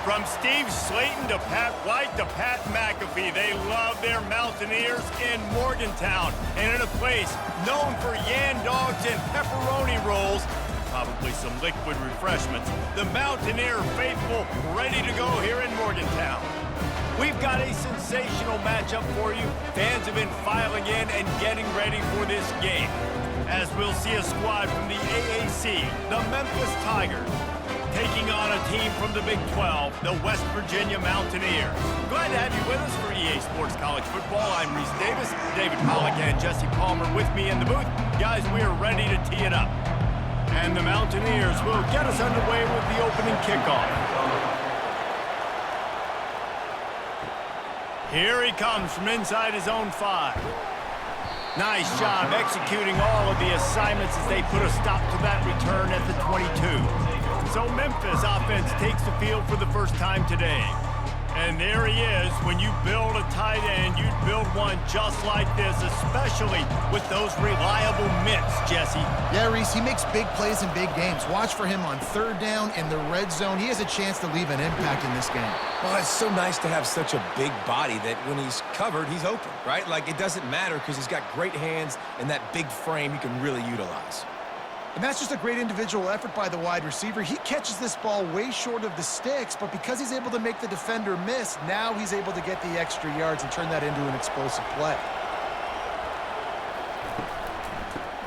From Steve Slayton to Pat White to Pat McAfee, they love their Mountaineers in Morgantown. And in a place known for yan dogs and pepperoni rolls, probably some liquid refreshments, the Mountaineer faithful ready to go here in Morgantown. We've got a sensational matchup for you. Fans have been filing in and getting ready for this game, as we'll see a squad from the AAC, the Memphis Tigers, taking on a team from the Big 12, the West Virginia Mountaineers. Glad to have you with us for EA Sports College Football. I'm Reese Davis, David Pollack and Jesse Palmer with me in the booth. Guys, we are ready to tee it up. And the Mountaineers will get us underway with the opening kickoff. Here he comes from inside his own 5. Nice job executing all of the assignments as they put a stop to that return at the 22. So Memphis offense takes the field for the first time today. And there he is. When you build a tight end, you'd build one just like this, especially with those reliable mitts, Jesse. Yeah, Reese, he makes big plays in big games. Watch for him on third down in the red zone. He has a chance to leave an impact in this game. Well, it's so nice to have such a big body that when he's covered, he's open, right? Like, it doesn't matter because he's got great hands and that big frame you can really utilize. And that's just a great individual effort by the wide receiver. He catches this ball way short of the sticks, but because he's able to make the defender miss, now he's able to get the extra yards and turn that into an explosive play.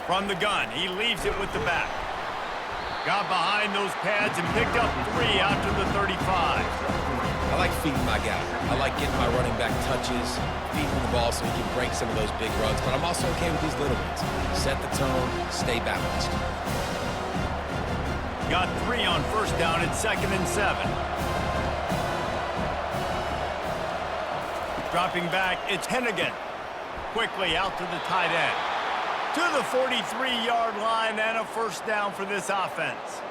From the gun, he leaves it with the back. Got behind those pads and picked up 3 out to the 35. I like feeding my guy. I like getting my running back touches, feeding the ball so he can break some of those big runs, but I'm also okay with these little ones. Set the tone, stay balanced. Got 3 on first down at 2nd and 7. Dropping back, it's Hennigan. Quickly out to the tight end. To the 43-yard line and a first down for this offense.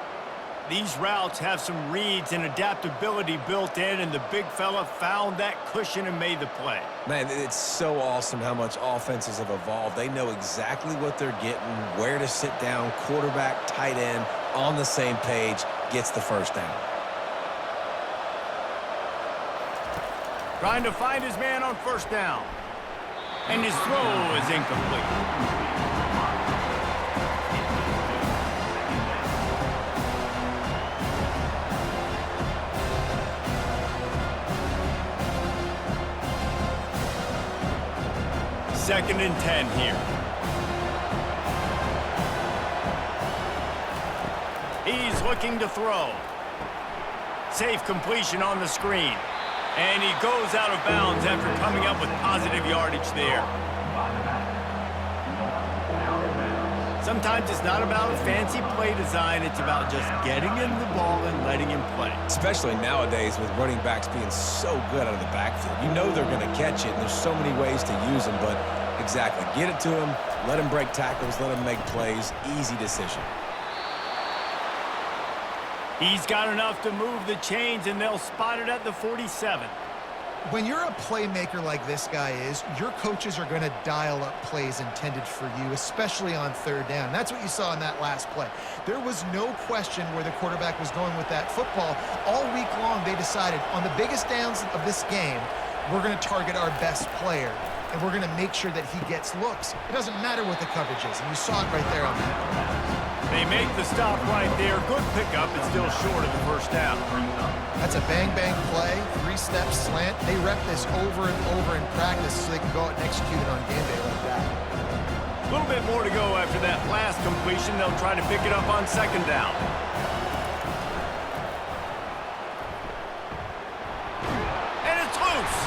These routes have some reads and adaptability built in, and the big fella found that cushion and made the play. Man, it's so awesome how much offenses have evolved. They know exactly what they're getting, where to sit down, quarterback, tight end, on the same page, gets the first down. Trying to find his man on first down. And his throw is incomplete. Second and 10 here. He's looking to throw. Safe completion on the screen. And he goes out of bounds after coming up with positive yardage there. Sometimes it's not about a fancy play design. It's about just getting him the ball and letting him play. Especially nowadays with running backs being so good out of the backfield. You know they're going to catch it, and there's so many ways to use them, but exactly. Get it to him, let him break tackles, let him make plays. Easy decision. He's got enough to move the chains, and they'll spot it at the 47. When you're a playmaker like this guy is, your coaches are going to dial up plays intended for you, especially on third down. That's what you saw in that last play. There was no question where the quarterback was going with that football. All week long, they decided on the biggest downs of this game, we're going to target our best player, and we're going to make sure that he gets looks. It doesn't matter what the coverage is, and you saw it right there on that. They make the stop right there. Good pickup. It's still short of the first down. That's a bang-bang play, 3-step slant. They rep this over and over in practice so they can go out and execute it on game day like that. A little bit more to go after that last completion. They'll try to pick it up on second down. And it's loose.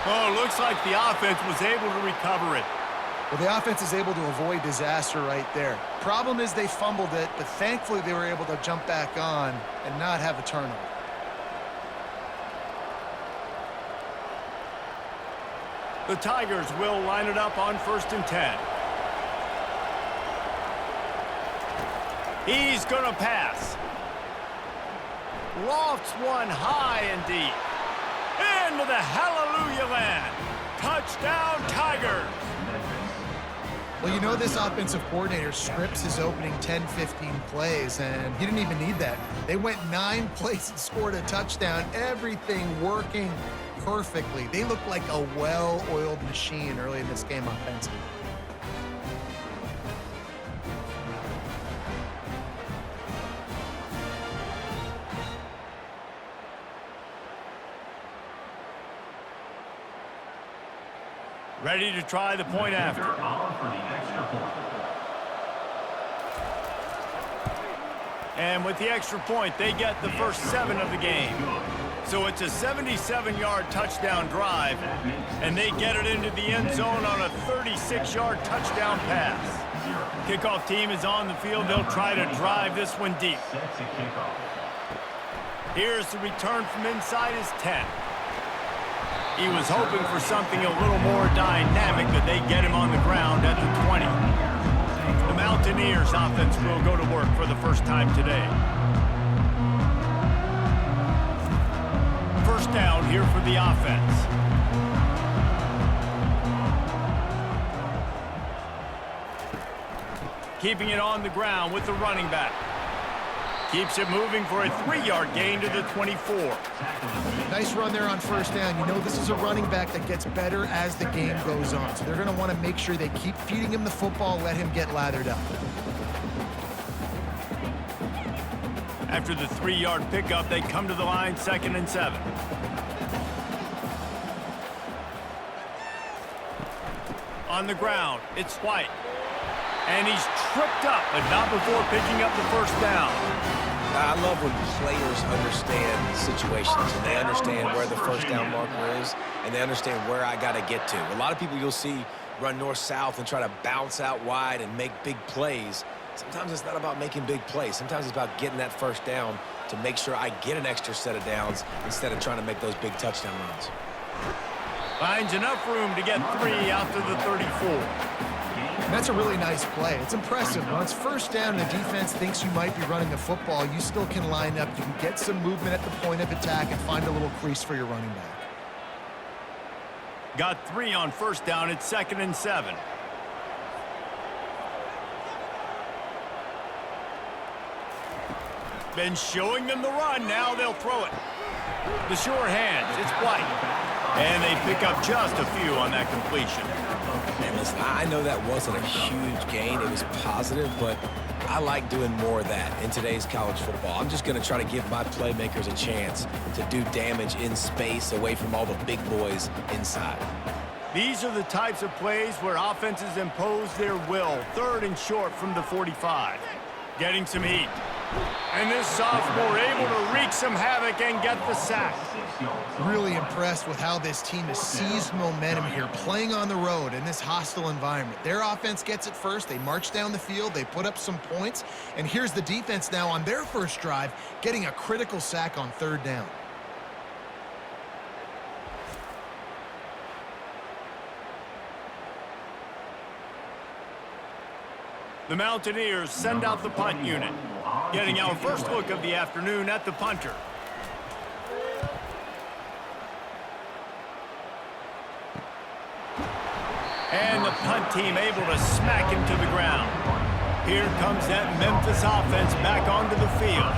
Oh, looks like the offense was able to recover it. Well, the offense is able to avoid disaster right there. Problem is they fumbled it, but thankfully they were able to jump back on and not have a turnover. The Tigers will line it up on 1st and 10. He's going to pass. Lofts one high and deep. Into the hallelujah land. Touchdown, Tigers. Well, you know this offensive coordinator scripts his opening 10, 15 plays, and he didn't even need that. They went 9 plays and scored a touchdown, everything working perfectly. They looked like a well-oiled machine early in this game offensively. Ready to try the point after. And with the extra point, they get the first 7 of the game. So it's a 77-yard touchdown drive, and they get it into the end zone on a 36-yard touchdown pass. Kickoff team is on the field. They'll try to drive this one deep. Here's the return from inside his 10. He was hoping for something a little more dynamic, but they get him on the ground at the 20. The Mountaineers offense will go to work for the first time today. First down here for the offense. Keeping it on the ground with the running back. Keeps it moving for a 3-yard gain to the 24. Nice run there on first down. You know this is a running back that gets better as the game goes on. So they're going to want to make sure they keep feeding him the football, let him get lathered up. After the 3-yard pickup, they come to the line, 2nd and 7. On the ground, it's White. And he's tripped up, but not before picking up the first down. I love when players understand situations and they understand where the first down marker is and they understand where I got to get to. A lot of people you'll see run north-south and try to bounce out wide and make big plays. Sometimes it's not about making big plays. Sometimes it's about getting that first down to make sure I get an extra set of downs instead of trying to make those big touchdown runs. Finds enough room to get 3 out to the 34. And that's a really nice play. It's impressive. Once first down and the defense thinks you might be running the football, you still can line up. You can get some movement at the point of attack and find a little crease for your running back. Got 3 on first down. It's 2nd and 7. Been showing them the run. Now they'll throw it. The sure hands. It's White. And they pick up just a few on that completion. And listen, I know that wasn't a huge gain. It was positive, but I like doing more of that in today's college football. I'm just going to try to give my playmakers a chance to do damage in space away from all the big boys inside. These are the types of plays where offenses impose their will. 3rd and short from the 45. Getting some heat. And this sophomore able to wreak some havoc and get the sack. Really impressed with how this team has seized momentum here, playing on the road in this hostile environment. Their offense gets it first. They march down the field. They put up some points. And here's the defense now on their first drive, getting a critical sack on 3rd down. The Mountaineers send out the punt unit. Getting our first look of the afternoon at the punter. And the punt team able to smack him to the ground. Here comes that Memphis offense back onto the field.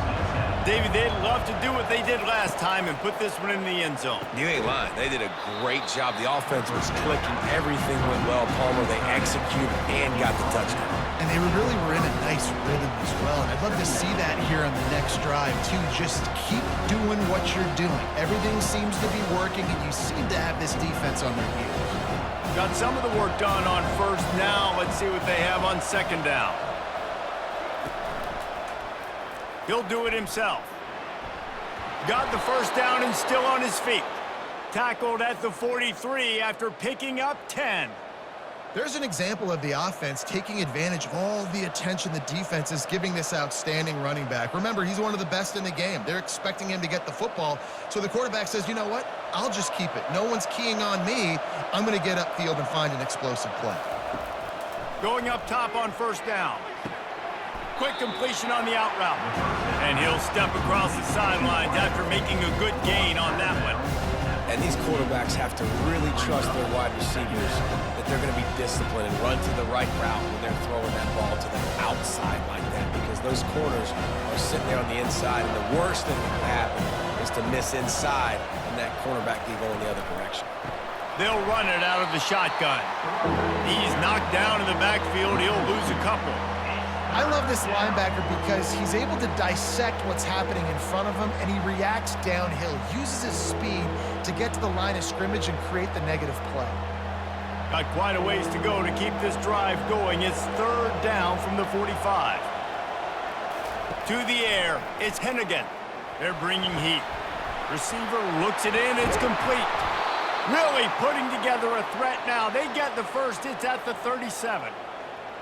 Davey, they'd love to do what they did last time and put this one in the end zone. You ain't lying. They did a great job. The offense was clicking. Everything went well, Palmer. They executed and got the touchdown. And they really were in a nice rhythm as well. And I'd love to see that here on the next drive, too. Just keep doing what you're doing. Everything seems to be working, and you seem to have this defense on their heels. Got some of the work done on first. Now let's see what they have on 2nd down. He'll do it himself. Got the first down and still on his feet. Tackled at the 43 after picking up 10. There's an example of the offense taking advantage of all the attention the defense is giving this outstanding running back. Remember, he's one of the best in the game. They're expecting him to get the football. So the quarterback says, you know what? I'll just keep it. No one's keying on me. I'm going to get upfield and find an explosive play. Going up top on first down. Quick completion on the out route. And he'll step across the sidelines after making a good gain on that one. And these quarterbacks have to really trust their wide receivers that they're going to be disciplined and run to the right route when they're throwing that ball to the outside like that, because those corners are sitting there on the inside, and the worst thing that can happen is to miss inside and that cornerback can go in the other direction. They'll run it out of the shotgun. He's knocked down in the backfield. He'll lose a couple. I love this linebacker because he's able to dissect what's happening in front of him, and he reacts downhill, uses his speed to get to the line of scrimmage and create the negative play. Got quite a ways to go to keep this drive going. It's third down from the 45. To the air, it's Hennigan. They're bringing heat. Receiver looks it in, it's complete. Really putting together a threat now. They get the first, it's at the 37.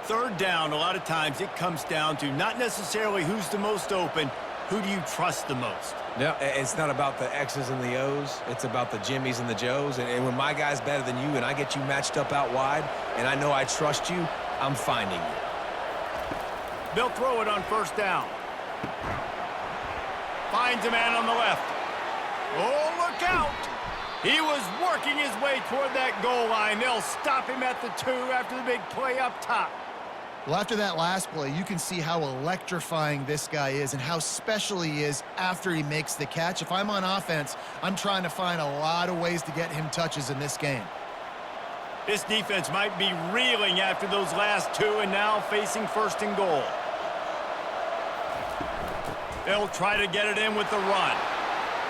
Third down, a lot of times it comes down to not necessarily who's the most open, who do you trust the most? No, it's not about the X's and the O's. It's about the Jimmies and the Joes. And when my guy's better than you and I get you matched up out wide and I know I trust you, I'm finding you. They'll throw it on first down. Finds a man on the left. Oh, look out! He was working his way toward that goal line. They'll stop him at the 2 after the big play up top. Well, after that last play, you can see how electrifying this guy is and how special he is after he makes the catch. If I'm on offense, I'm trying to find a lot of ways to get him touches in this game. This defense might be reeling after those last 2 and now facing first and goal. They'll try to get it in with the run.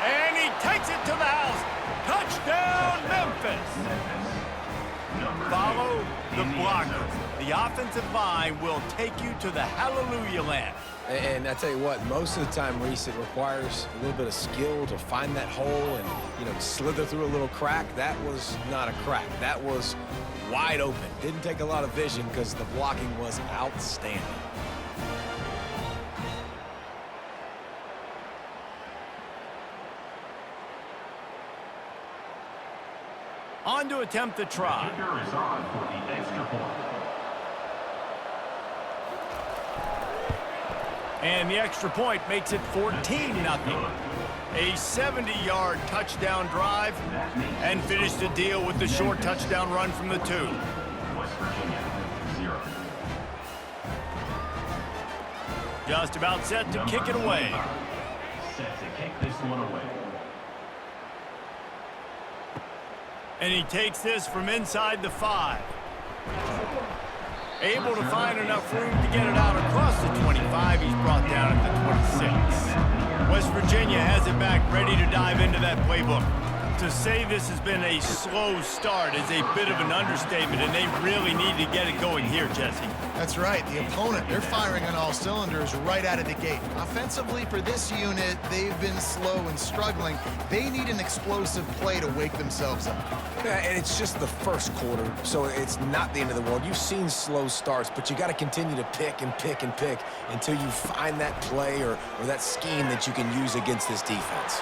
And he takes it to the house. Touchdown, Memphis! Follow the blocker. The offensive line will take you to the hallelujah land. And I tell you what, most of the time, Reese, it requires a little bit of skill to find that hole and, you know, slither through a little crack. That was not a crack. That was wide open. Didn't take a lot of vision because the blocking was outstanding. On to attempt the try. And the extra point makes it 14-0. A 70-yard touchdown drive and finished the deal with the short touchdown run from the 2. Just about set to kick it away. Set to kick this one away. And he takes this from inside the 5. Able to find enough room to get it out across the 25. He's brought down at the 26. West Virginia has it back, ready to dive into that playbook. To say this has been a slow start is a bit of an understatement, and they really need to get it going here, Jesse. That's right. The opponent, they're firing on all cylinders right out of the gate. Offensively, for this unit, they've been slow and struggling. They need an explosive play to wake themselves up. Yeah, and it's just the first quarter, so it's not the end of the world. You've seen slow starts, but you got to continue to pick and pick and pick until you find that play or that scheme that you can use against this defense.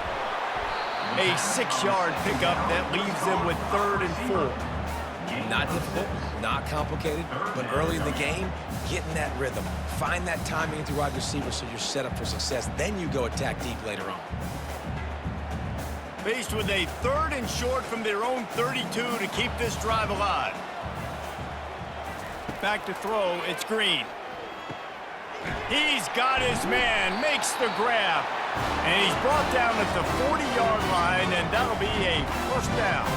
A 6-yard pickup that leaves them with 3rd and 4. Not difficult, not complicated, but early in the game, getting that rhythm. Find that timing with your wide receiver so you're set up for success. Then you go attack deep later on. Faced with a 3rd and short from their own 32 to keep this drive alive. Back to throw, it's Green. He's got his man, makes the grab. And he's brought down at the 40-yard line, and that'll be a first down.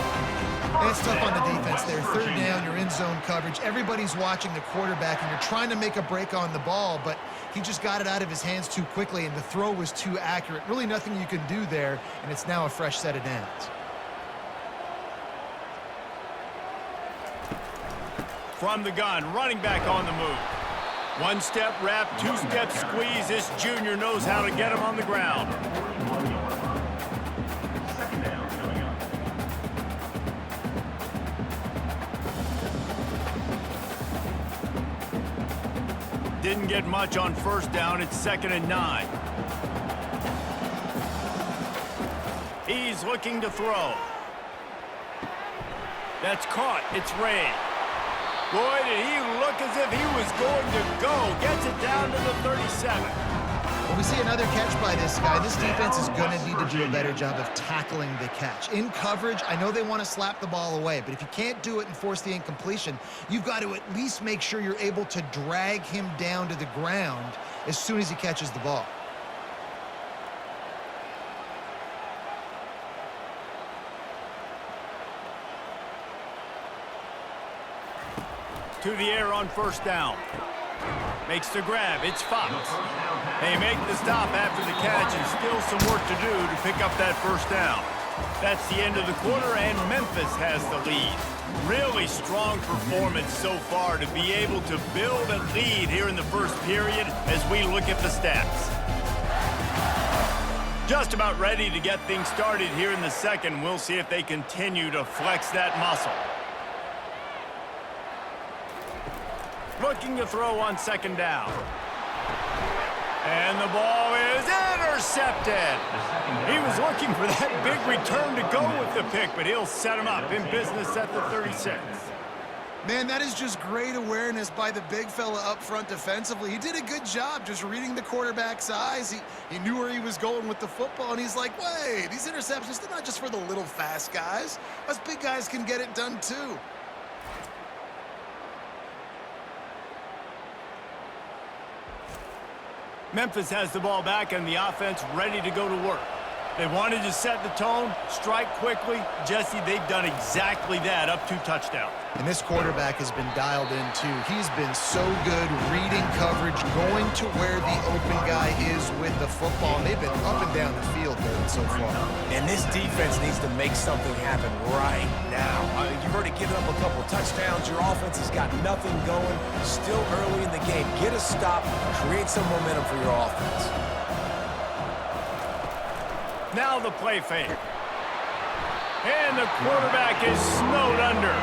And it's tough on the defense there. 3rd down, you're in zone coverage. Everybody's watching the quarterback, and you're trying to make a break on the ball, but he just got it out of his hands too quickly, and the throw was too accurate. Really nothing you can do there, and it's now a fresh set of downs. From the gun, running back on the move. 1-step wrap, 2-step squeeze. This junior knows how to get him on the ground. Second down coming up. Didn't get much on first down. It's 2nd and 9. He's looking to throw. That's caught. It's Ray. Boy, did he look as if he was going to go. Gets it down to the 37. If we see another catch by this guy, this defense is going to need to do a better job of tackling the catch. In coverage, I know they want to slap the ball away, but if you can't do it and force the incompletion, you've got to at least make sure you're able to drag him down to the ground as soon as he catches the ball. To the air on first down. Makes the grab. It's Fox. They make the stop after the catch and still some work to do to pick up that first down. That's the end of the quarter, and Memphis has the lead. Really strong performance so far to be able to build a lead here in the first period as we look at the stats. Just about ready to get things started here in the second. We'll see if they continue to flex that muscle. Looking to throw on second down. And the ball is intercepted. He was looking for that big return to go with the pick, but he'll set him up in business at the 36. Man, that is just great awareness by the big fella up front defensively. He did a good job just reading the quarterback's eyes. He knew where he was going with the football, and he's like, wait, these interceptions, they're not just for the little fast guys. Us big guys can get it done too. Memphis has the ball back and the offense ready to go to work. They wanted to set the tone, strike quickly. Jesse, they've done exactly that, up 2 touchdowns. And this quarterback has been dialed in too. He's been so good reading coverage, going to where the open guy is with the football. And they've been up and down the field there so far. And this defense needs to make something happen right now. You've already given up a couple of touchdowns. Your offense has got nothing going. Still early in the game. Get a stop. Create some momentum for your offense. Now the play fake. And the quarterback is snowed under.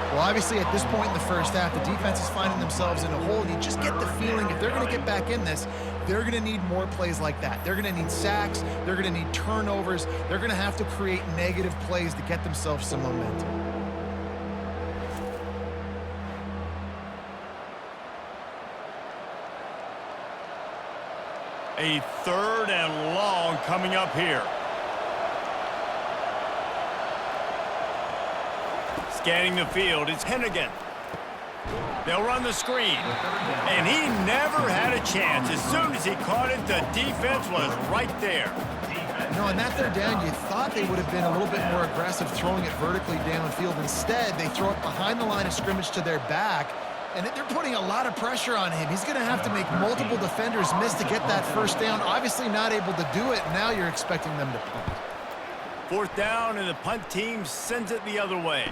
Well, obviously, at this point in the first half, the defense is finding themselves in a hole, and you just get the feeling if they're going to get back in this, they're going to need more plays like that. They're going to need sacks. They're going to need turnovers. They're going to have to create negative plays to get themselves some momentum. A 3rd and long coming up here. Scanning the field, it's Hennigan. They'll run the screen. And he never had a chance. As soon as he caught it, the defense was right there. You know, on that 3rd down, you thought they would have been a little bit more aggressive throwing it vertically downfield. Instead, they throw it behind the line of scrimmage to their back. And they're putting a lot of pressure on him. He's going to have to make multiple defenders miss to get that first down. Obviously not able to do it. Now you're expecting them to punt. 4th down, and the punt team sends it the other way.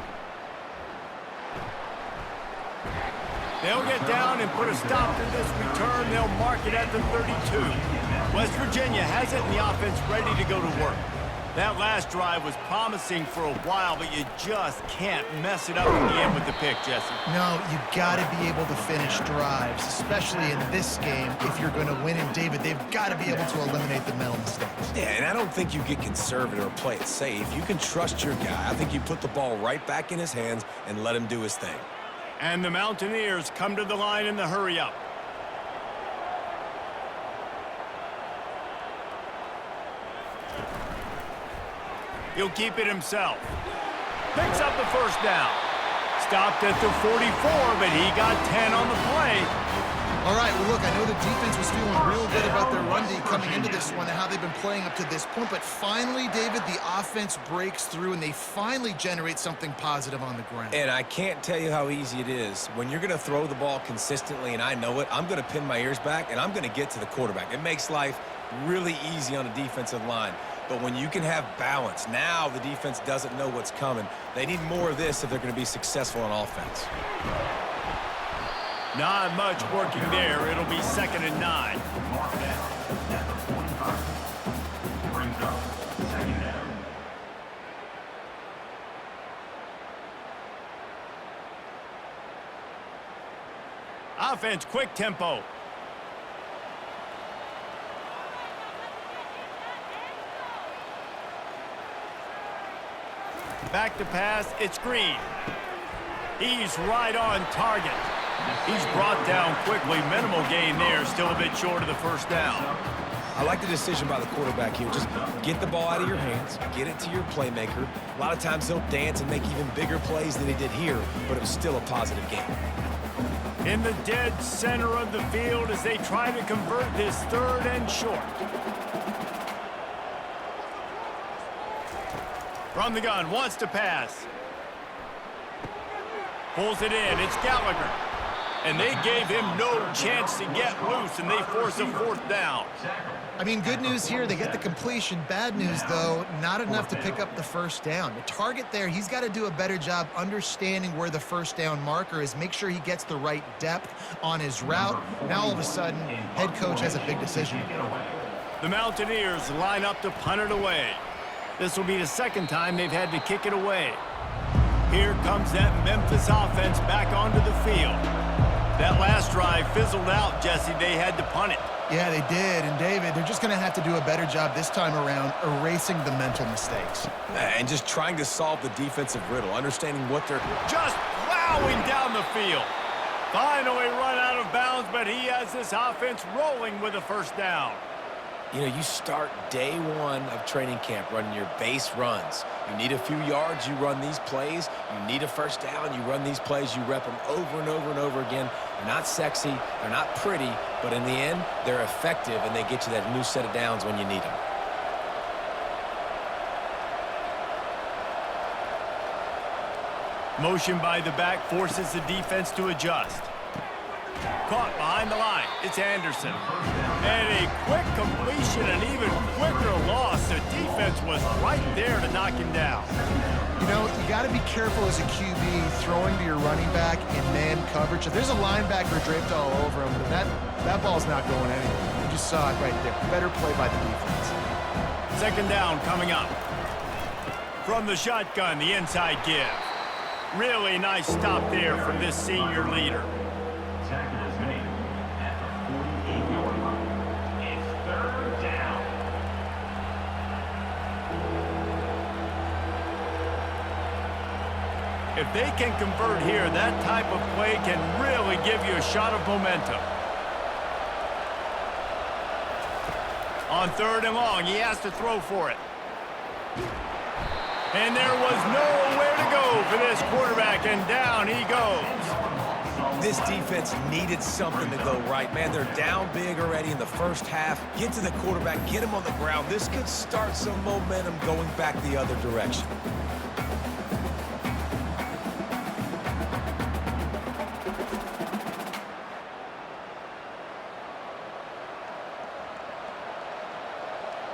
They'll get down and put a stop to this return. They'll mark it at the 32. West Virginia has it, and the offense ready to go to work. That last drive was promising for a while, but you just can't mess it up in the end with the pick, Jesse. No, you got to be able to finish drives, especially in this game. If you're going to win, and David, they've got to be able to eliminate the mental mistakes. Yeah, and I don't think you get conservative or play it safe. You can trust your guy. I think you put the ball right back in his hands and let him do his thing. And the Mountaineers come to the line in the hurry-up. He'll keep it himself. Picks up the first down. Stopped at the 44, but he got 10 on the play. All right, well, look, I know the defense was feeling real good about their run D coming into this one and how they've been playing up to this point, but finally, David, the offense breaks through and they finally generate something positive on the ground. And I can't tell you how easy it is. When you're going to throw the ball consistently, and I know it, I'm going to pin my ears back, and I'm going to get to the quarterback. It makes life really easy on the defensive line. But when you can have balance, now the defense doesn't know what's coming. They need more of this if they're going to be successful on offense. Not much working there. It'll be 2nd and 9. Brings up 2nd down. Offense, quick tempo. Back to pass, it's Green. He's right on target. He's brought down quickly. Minimal gain there. Still a bit short of the first down. I like the decision by the quarterback here. Just get the ball out of your hands, get it to your playmaker. A lot of times he'll dance and make even bigger plays than he did here, but it was still a positive game. In the dead center of the field as they try to convert this 3rd and short. From the gun, wants to pass. Pulls it in, it's Gallagher. And they gave him no chance to get loose, and they force a 4th down. I mean, good news here, they get the completion. Bad news, though, not enough to pick up the first down. The target there, he's got to do a better job understanding where the first down marker is, make sure he gets the right depth on his route. Now, all of a sudden, head coach has a big decision. The Mountaineers line up to punt it away. This will be the 2nd time they've had to kick it away. Here comes that Memphis offense back onto the field. That last drive fizzled out, Jesse. They had to punt it. Yeah, they did. And, David, they're just going to have to do a better job this time around erasing the mental mistakes. And just trying to solve the defensive riddle, understanding what they're... Just plowing down the field. Finally run out of bounds, but he has this offense rolling with a first down. You know, you start day 1 of training camp running your base runs. You need a few yards, you run these plays. You need a first down, you run these plays. You rep them over and over and over again. They're not sexy, they're not pretty, but in the end, they're effective, and they get you that new set of downs when you need them. Motion by the back forces the defense to adjust. Caught behind the line. It's Anderson. And a quick completion, an even quicker loss. The defense was right there to knock him down. You know, you got to be careful as a QB throwing to your running back in man coverage. If there's a linebacker draped all over him, then that ball's not going anywhere. You just saw it right there. Better play by the defense. 2nd down coming up. From the shotgun, the inside give. Really nice stop there from this senior leader. Tackle is made at the 48-yard line. It's 3rd down. If they can convert here, that type of play can really give you a shot of momentum. On 3rd and long, he has to throw for it. And there was nowhere to go for this quarterback, and down he goes. This defense needed something to go right. Man, they're down big already in the first half. Get to the quarterback, get him on the ground. This could start some momentum going back the other direction.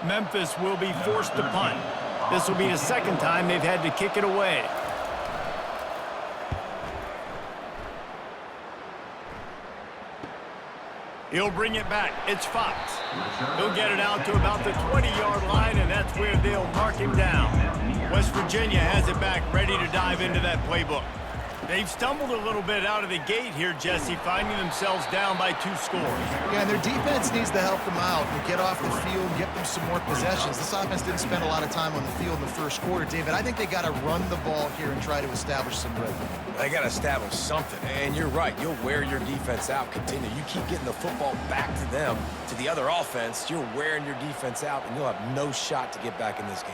Memphis will be forced to punt. This will be the 2nd time they've had to kick it away. He'll bring it back. It's Fox. He'll get it out to about the 20-yard line, and that's where they'll mark him down. West Virginia has it back, ready to dive into that playbook. They've stumbled a little bit out of the gate here, Jesse, finding themselves down by 2 scores. Yeah, and their defense needs to help them out and get off the field, get them some more possessions. This offense didn't spend a lot of time on the field in the first quarter, David. I think they got to run the ball here and try to establish some rhythm. They got to establish something, and you're right. You'll wear your defense out, continue. You keep getting the football back to them, to the other offense, you're wearing your defense out, and you'll have no shot to get back in this game.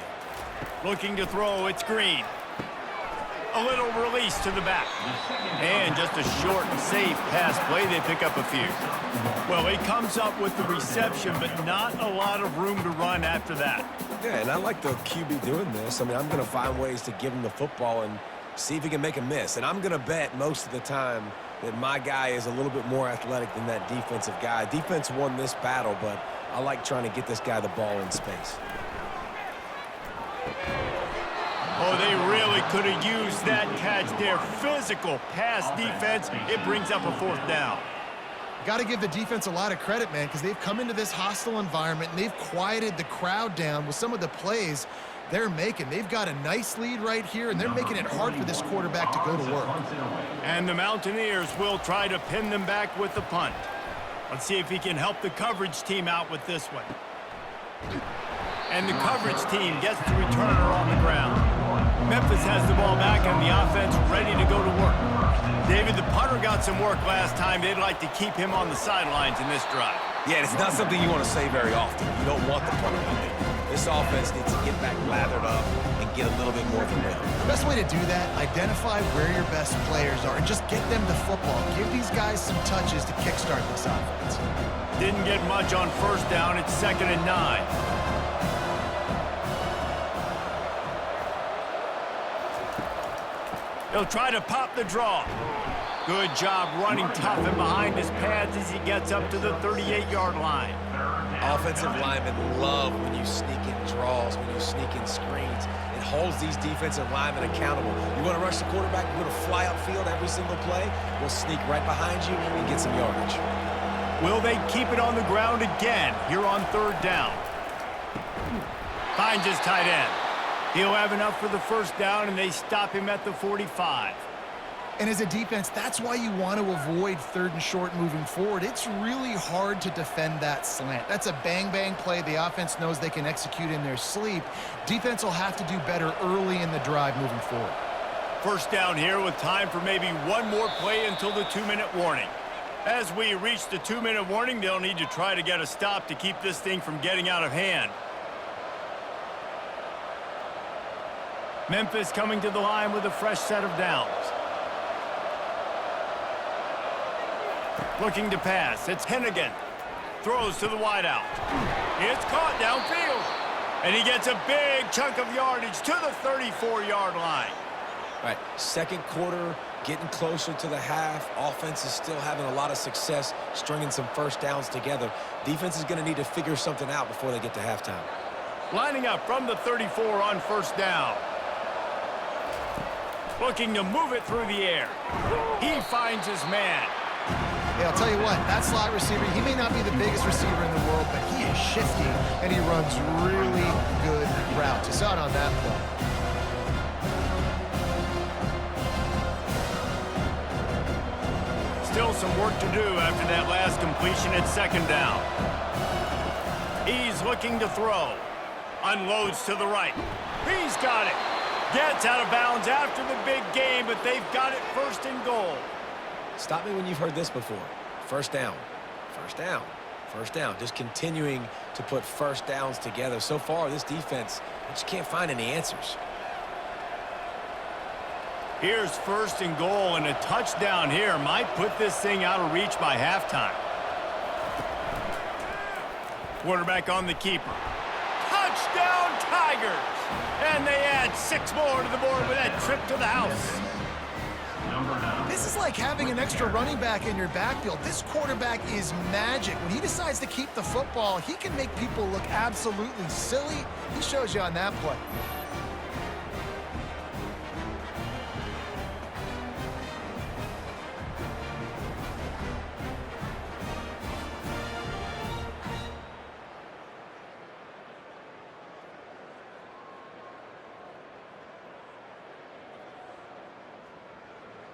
Looking to throw, it's Green. A little release to the back. And just a short and safe pass play. They pick up a few. Well, he comes up with the reception, but not a lot of room to run after that. Yeah, and I like the QB doing this. I mean, I'm going to find ways to give him the football and see if he can make a miss. And I'm going to bet most of the time that my guy is a little bit more athletic than that defensive guy. Defense won this battle, but I like trying to get this guy the ball in space. Oh, they really could have used that catch there. Physical pass defense. It brings up a 4th down. Got to give the defense a lot of credit, man, because they've come into this hostile environment and they've quieted the crowd down with some of the plays they're making. They've got a nice lead right here, and they're making it hard for this quarterback to go to work. And the Mountaineers will try to pin them back with the punt. Let's see if he can help the coverage team out with this one. And the coverage team gets the returner on the ground. Memphis has the ball back and the offense ready to go to work. David, the punter got some work last time. They'd like to keep him on the sidelines in this drive. Yeah, it's not something you want to say very often. You don't want the punter out there. This offense needs to get back lathered up and get a little bit more of a rhythm. The best way to do that, identify where your best players are and just get them the football. Give these guys some touches to kickstart this offense. Didn't get much on first down. It's 2nd and 9. He'll try to pop the draw. Good job running tough and behind his pads as he gets up to the 38-yard line. Offensive linemen love when you sneak in draws, when you sneak in screens. It holds these defensive linemen accountable. You want to rush the quarterback, you want to fly upfield every single play, we'll sneak right behind you and get some yardage. Will they keep it on the ground again here on 3rd down? Finds his tight end. He'll have enough for the first down, and they stop him at the 45. And as a defense, that's why you want to avoid 3rd and short moving forward. It's really hard to defend that slant. That's a bang-bang play the offense knows they can execute in their sleep. Defense will have to do better early in the drive moving forward. First down here with time for maybe one more play until the 2-minute warning. As we reach the 2-minute warning, they'll need to try to get a stop to keep this thing from getting out of hand. Memphis coming to the line with a fresh set of downs. Looking to pass. It's Hennigan. Throws to the wideout. It's caught downfield. And he gets a big chunk of yardage to the 34-yard line. All right, second quarter, getting closer to the half. Offense is still having a lot of success stringing some first downs together. Defense is going to need to figure something out before they get to halftime. Lining up from the 34 on first down. Looking to move it through the air. He finds his man. Yeah, I'll tell you what, that slot receiver, he may not be the biggest receiver in the world, but he is shifty, and he runs really good routes. You saw it on that play. Still some work to do after that last completion at 2nd down. He's looking to throw. Unloads to the right. He's got it. Gets out of bounds after the big game, but they've got it 1st and goal. Stop me when you've heard this before. First down, first down, first down. Just continuing to put first downs together. So far, this defense just can't find any answers. Here's 1st and goal, and a touchdown here might put this thing out of reach by halftime. Quarterback on the keeper. Touchdown, Tigers! And they add 6 more to the board with that trip to the house. This is like having an extra running back in your backfield. This quarterback is magic. When he decides to keep the football, he can make people look absolutely silly. He shows you on that play.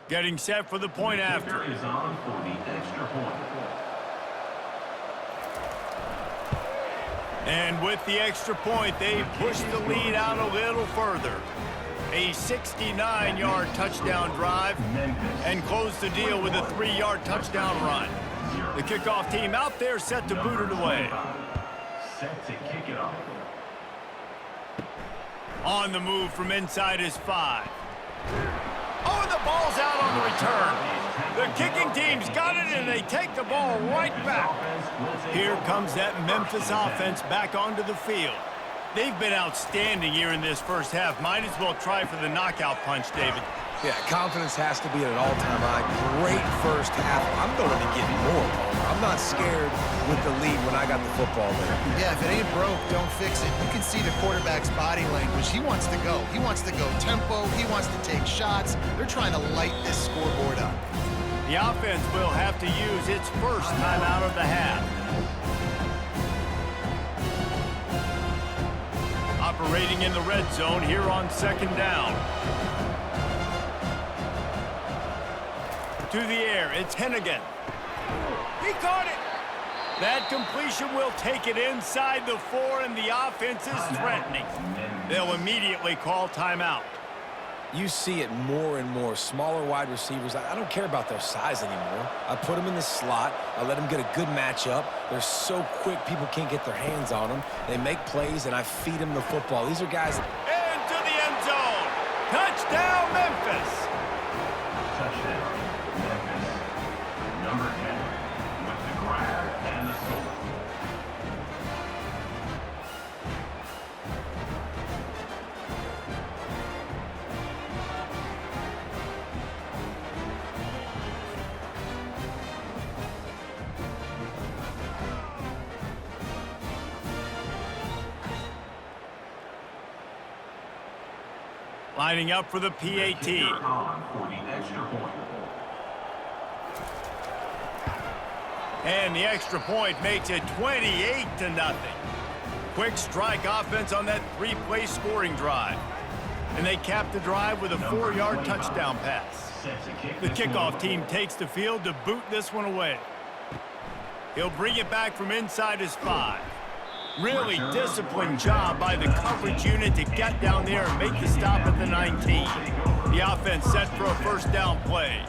Getting set for the point after. Is on for the extra point. And with the extra point, they push the lead out a little further. A 69-yard touchdown drive and close the deal with a 3-yard touchdown run. The kickoff team out there set to boot it away. Set to kick it off. On the move from inside his 5. Oh, and the ball's out on the return. The kicking team's got it, and they take the ball right back. Here comes that Memphis offense back onto the field. They've been outstanding here in this first half. Might as well try for the knockout punch, David. Yeah, confidence has to be at an all-time high. Great first half. I'm going to get more. I'm not scared with the lead when I got the football there. Yeah, if it ain't broke, don't fix it. You can see the quarterback's body language. He wants to go. He wants to go tempo. He wants to take shots. They're trying to light this scoreboard up. The offense will have to use its first time out of the half. Operating in the red zone here on 2nd down. To the air, it's Hennigan. He caught it. That completion will take it inside the 4, and the offense is threatening. They'll immediately call timeout. You see it more and more. Smaller wide receivers, I don't care about their size anymore. I put them in the slot. I let them get a good matchup. They're so quick, people can't get their hands on them. They make plays, and I feed them the football. These are guys... Into the end zone. Touchdown, Memphis. Touchdown, Memphis. Number 10 with the grab and the score. Lining up for the PAT. On for the extra point. And the extra point makes it 28-0. Quick strike offense on that three-play scoring drive. And they cap the drive with a 4-yard touchdown pass. The kickoff team takes the field to boot this one away. He'll bring it back from inside his 5. Really disciplined job by the coverage unit to get down there and make the stop at the 19. The offense set for a first down play.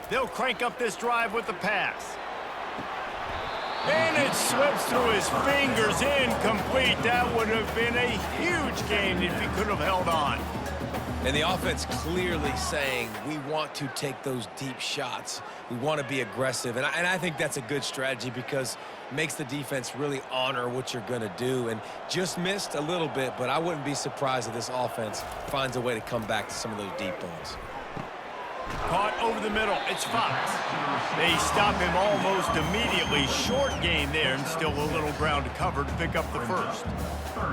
They'll crank up this drive with the pass. And it slips through his fingers, incomplete. That would have been a huge gain if he could have held on. And the offense clearly saying, we want to take those deep shots. We want to be aggressive. And I think that's a good strategy because it makes the defense really honor what you're going to do. And just missed a little bit, but I wouldn't be surprised if this offense finds a way to come back to some of those deep balls. Caught over the middle. It's Fox. They stop him almost immediately. Short gain there and still a little ground to cover to pick up the first.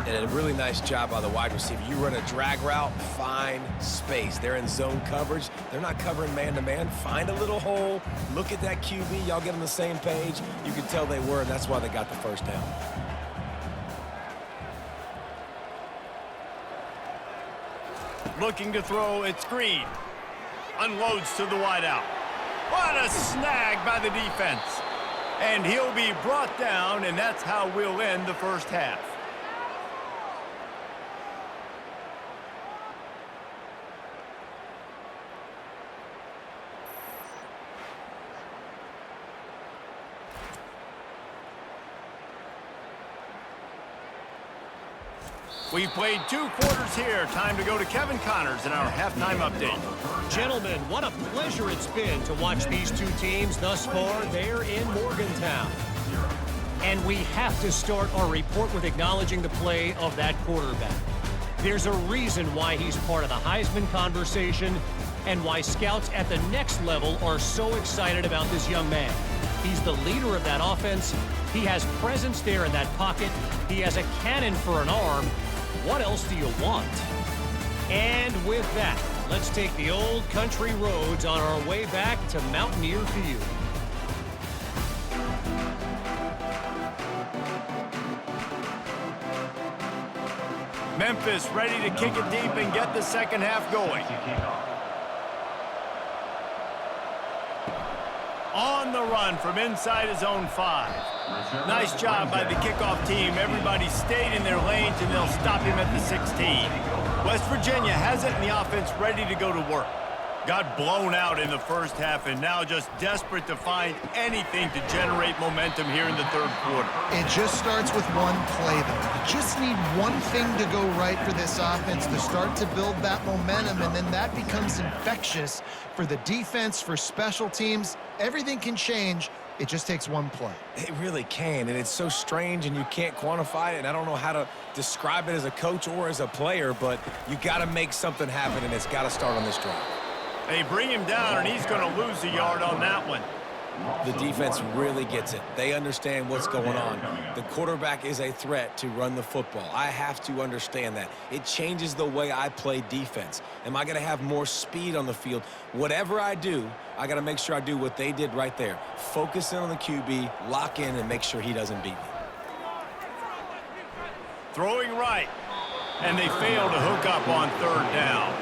And a really nice job by the wide receiver. You run a drag route, find space. They're in zone coverage. They're not covering man-to-man. Find a little hole. Look at that QB. Y'all get on the same page. You can tell they were, and that's why they got the first down. Looking to throw, it's Green. Unloads to the wideout. What a snag by the defense. And he'll be brought down, and that's how we'll end the first half. We played 2 quarters here. Time to go to Kevin Connors in our halftime update. Gentlemen, what a pleasure it's been to watch these two teams thus far there in Morgantown. And we have to start our report with acknowledging the play of that quarterback. There's a reason why he's part of the Heisman conversation and why scouts at the next level are so excited about this young man. He's the leader of that offense. He has presence there in that pocket. He has a cannon for an arm. What else do you want? And with that, let's take the old country roads on our way back to Mountaineer Field. Memphis ready to kick it deep and get the second half going. On the run from inside his own 5. Nice job by the kickoff team. Everybody stayed in their lanes, and they'll stop him at the 16. West Virginia has it, and the offense ready to go to work. Got blown out in the first half, and now just desperate to find anything to generate momentum here in the third quarter. It just starts with one play, though. You just need one thing to go right for this offense to start to build that momentum, and then that becomes infectious for the defense, for special teams. Everything can change. It just takes one play. It really can, and it's so strange, and you can't quantify it, and I don't know how to describe it as a coach or as a player, but you got to make something happen, and it's got to start on this drive. They bring him down, and he's going to lose a yard on that one. The defense really gets it. They understand what's going on. The quarterback is a threat to run the football. I have to understand that. It changes the way I play defense. Am I going to have more speed on the field? Whatever I do, I got to make sure I do what they did right there. Focus in on the QB, lock in, and make sure he doesn't beat me. Throwing right, and they fail to hook up on third down.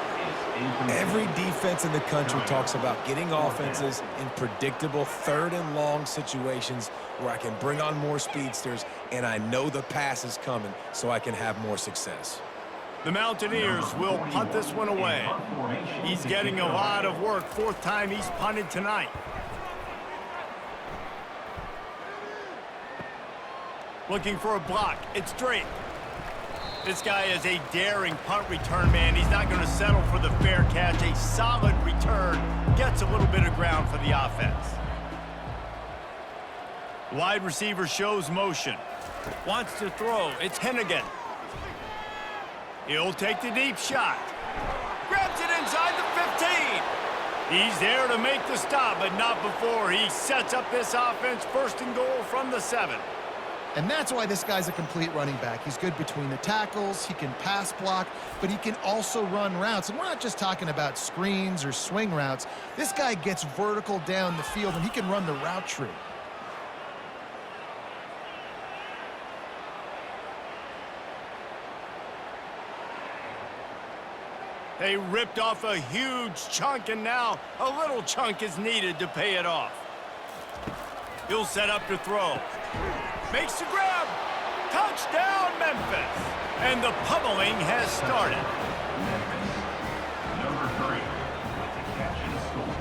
Every defense in the country talks about getting offenses in predictable third and long situations where I can bring on more speedsters and I know the pass is coming so I can have more success. The Mountaineers will punt this one away. He's getting a lot of work. Fourth time he's punted tonight. Looking for a block. It's Drake. This guy is a daring punt return man. He's not going to settle for the fair catch. A solid return. Gets a little bit of ground for the offense. Wide receiver shows motion. Wants to throw. It's Hennigan. He'll take the deep shot. Grabs it inside the 15. He's there to make the stop, but not before he sets up this offense. First and goal from the 7. And that's why this guy's a complete running back. He's good between the tackles, he can pass block, but he can also run routes. And we're not just talking about screens or swing routes. This guy gets vertical down the field, and he can run the route tree. They ripped off a huge chunk, and now a little chunk is needed to pay it off. He'll set up to throw. Makes the grab. Touchdown, Memphis. And the pummeling has started. Memphis, number 3, with the catch and score.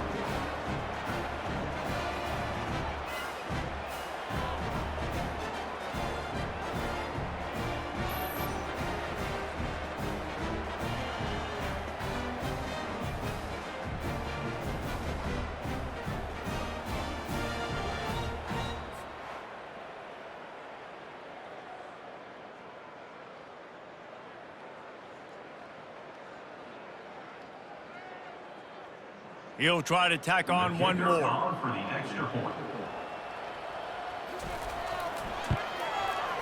He'll try to tack on one more. For the extra point.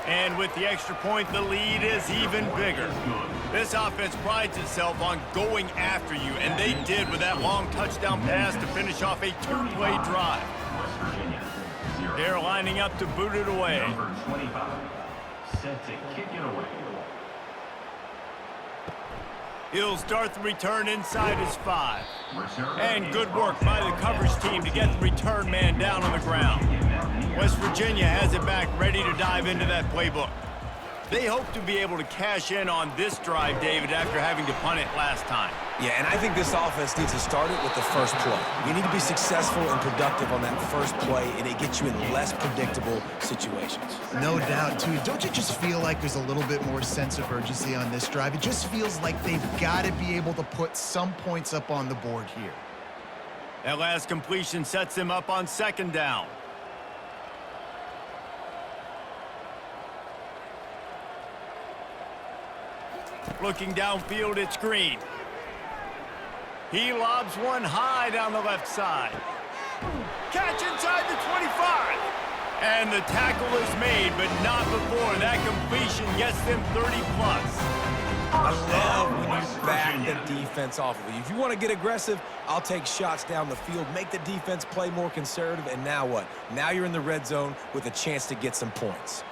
And with the extra point, the lead is even bigger. This offense prides itself on going after you, and they did with that long touchdown pass to finish off a 2-play drive. West Virginia, 0. They're lining up to boot it away. Number 25, set to kick it away. He'll start the return inside his 5. And good work by the coverage team to get the return man down on the ground. West Virginia has it back, ready to dive into that playbook. They hope to be able to cash in on this drive, David, after having to punt it last time. Yeah, and I think this offense needs to start it with the first play. You need to be successful and productive on that first play, and it gets you in less predictable situations. No doubt, too. Don't you just feel like there's a little bit more sense of urgency on this drive? It just feels like they've got to be able to put some points up on the board here. That last completion sets them up on second down. Looking downfield, it's Green. He lobs one high down the left side. Catch inside the 25. And the tackle is made, but not before. That completion gets them 30-plus. I love when you back the defense off of you. If you want to get aggressive, I'll take shots down the field, make the defense play more conservative, and now what? Now you're in the red zone with a chance to get some points.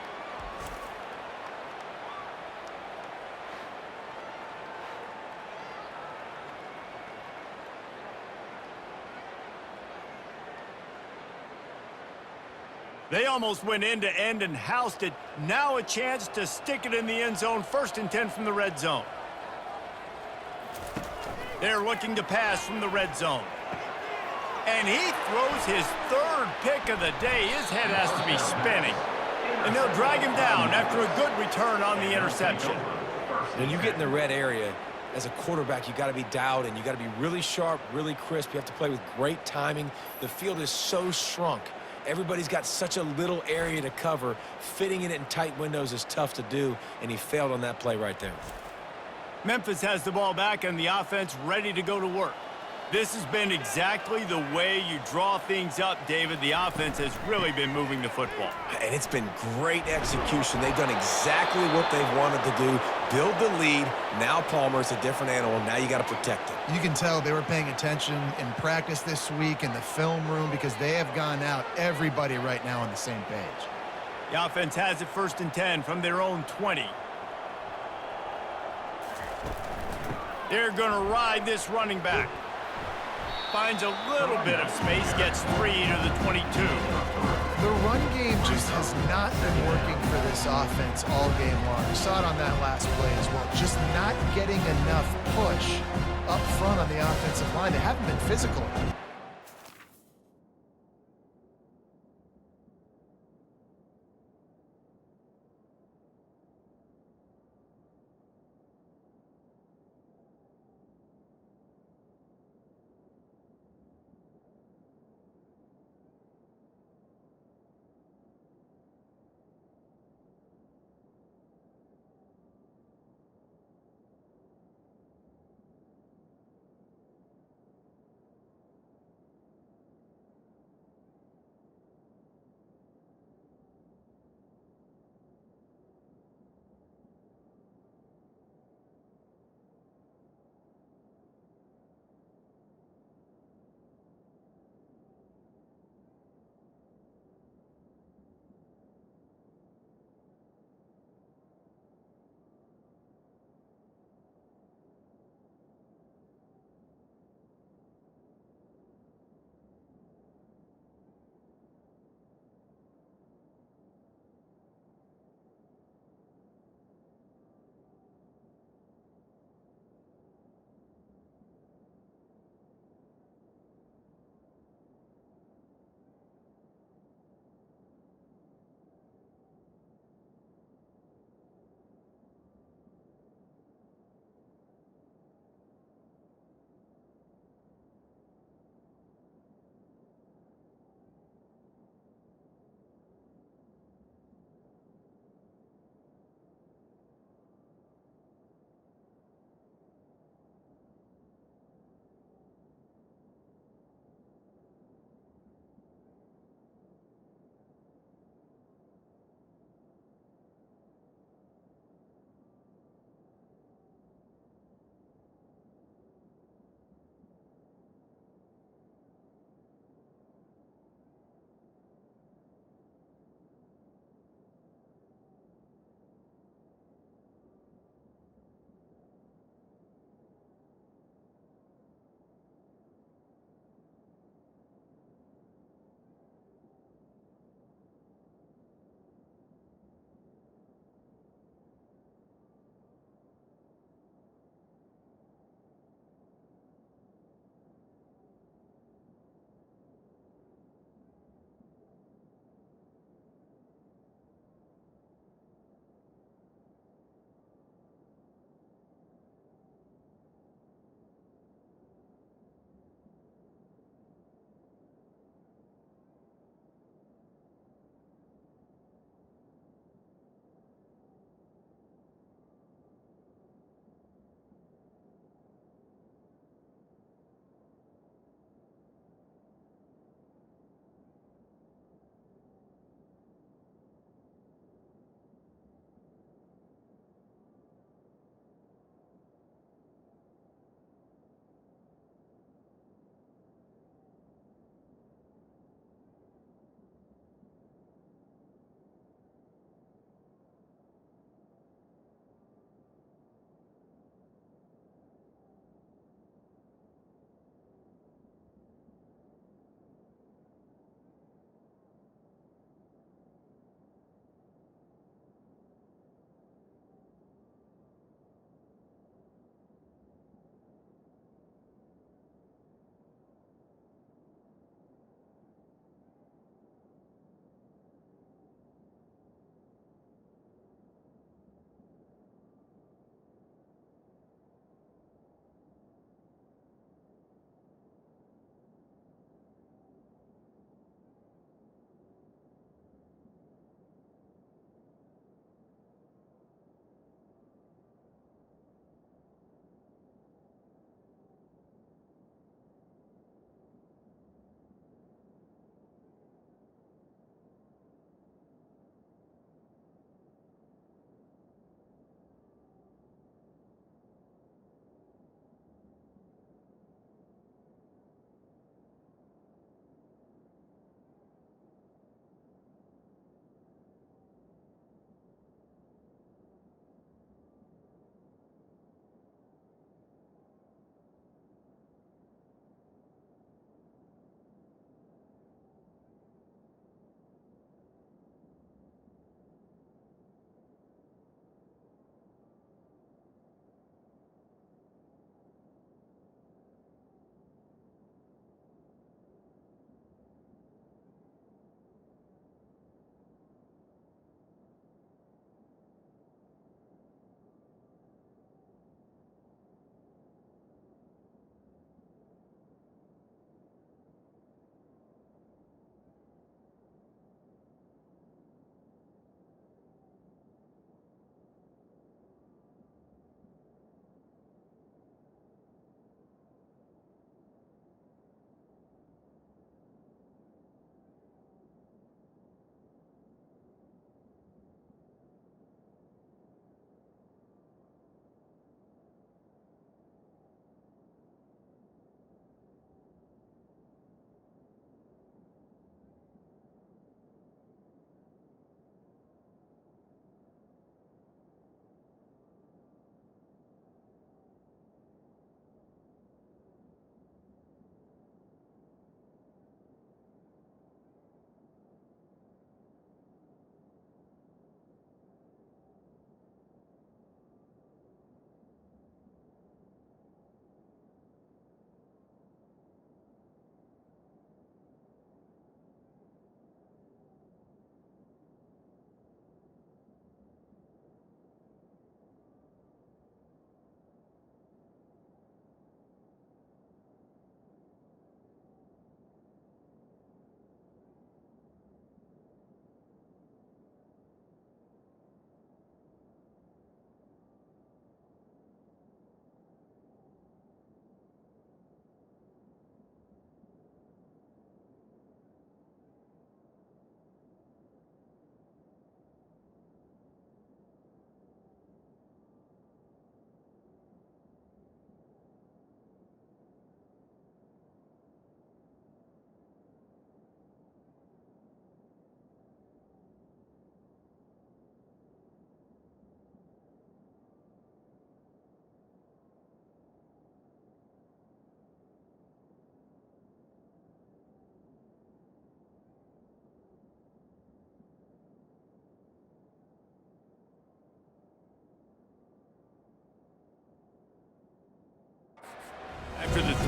They almost went end-to-end and housed it. Now a chance to stick it in the end zone. First and 10 from the red zone. They're looking to pass from the red zone. And he throws his 3rd pick of the day. His head has to be spinning. And they'll drag him down after a good return on the interception. When you get in the red area, as a quarterback, you got to be dialed in. You got to be really sharp, really crisp. You have to play with great timing. The field is so shrunk. Everybody's got such a little area to cover. Fitting it in tight windows is tough to do, and he failed on that play right there. Memphis has the ball back and the offense ready to go to work. This has been exactly the way you draw things up, David. The offense has really been moving the football. And it's been great execution. They've done exactly what they've wanted to do. Build the lead. Now Palmer's a different animal. Now you got to protect it. You can tell they were paying attention in practice this week in the film room because they have gone out, everybody right now on the same page. The offense has it first and 10 from their own 20. They're going to ride this running back. Finds a little bit of space, gets 3 to the 22. The run game just has not been working for this offense all game long. You saw it on that last play as well. Just not getting enough push up front on the offensive line. They haven't been physical.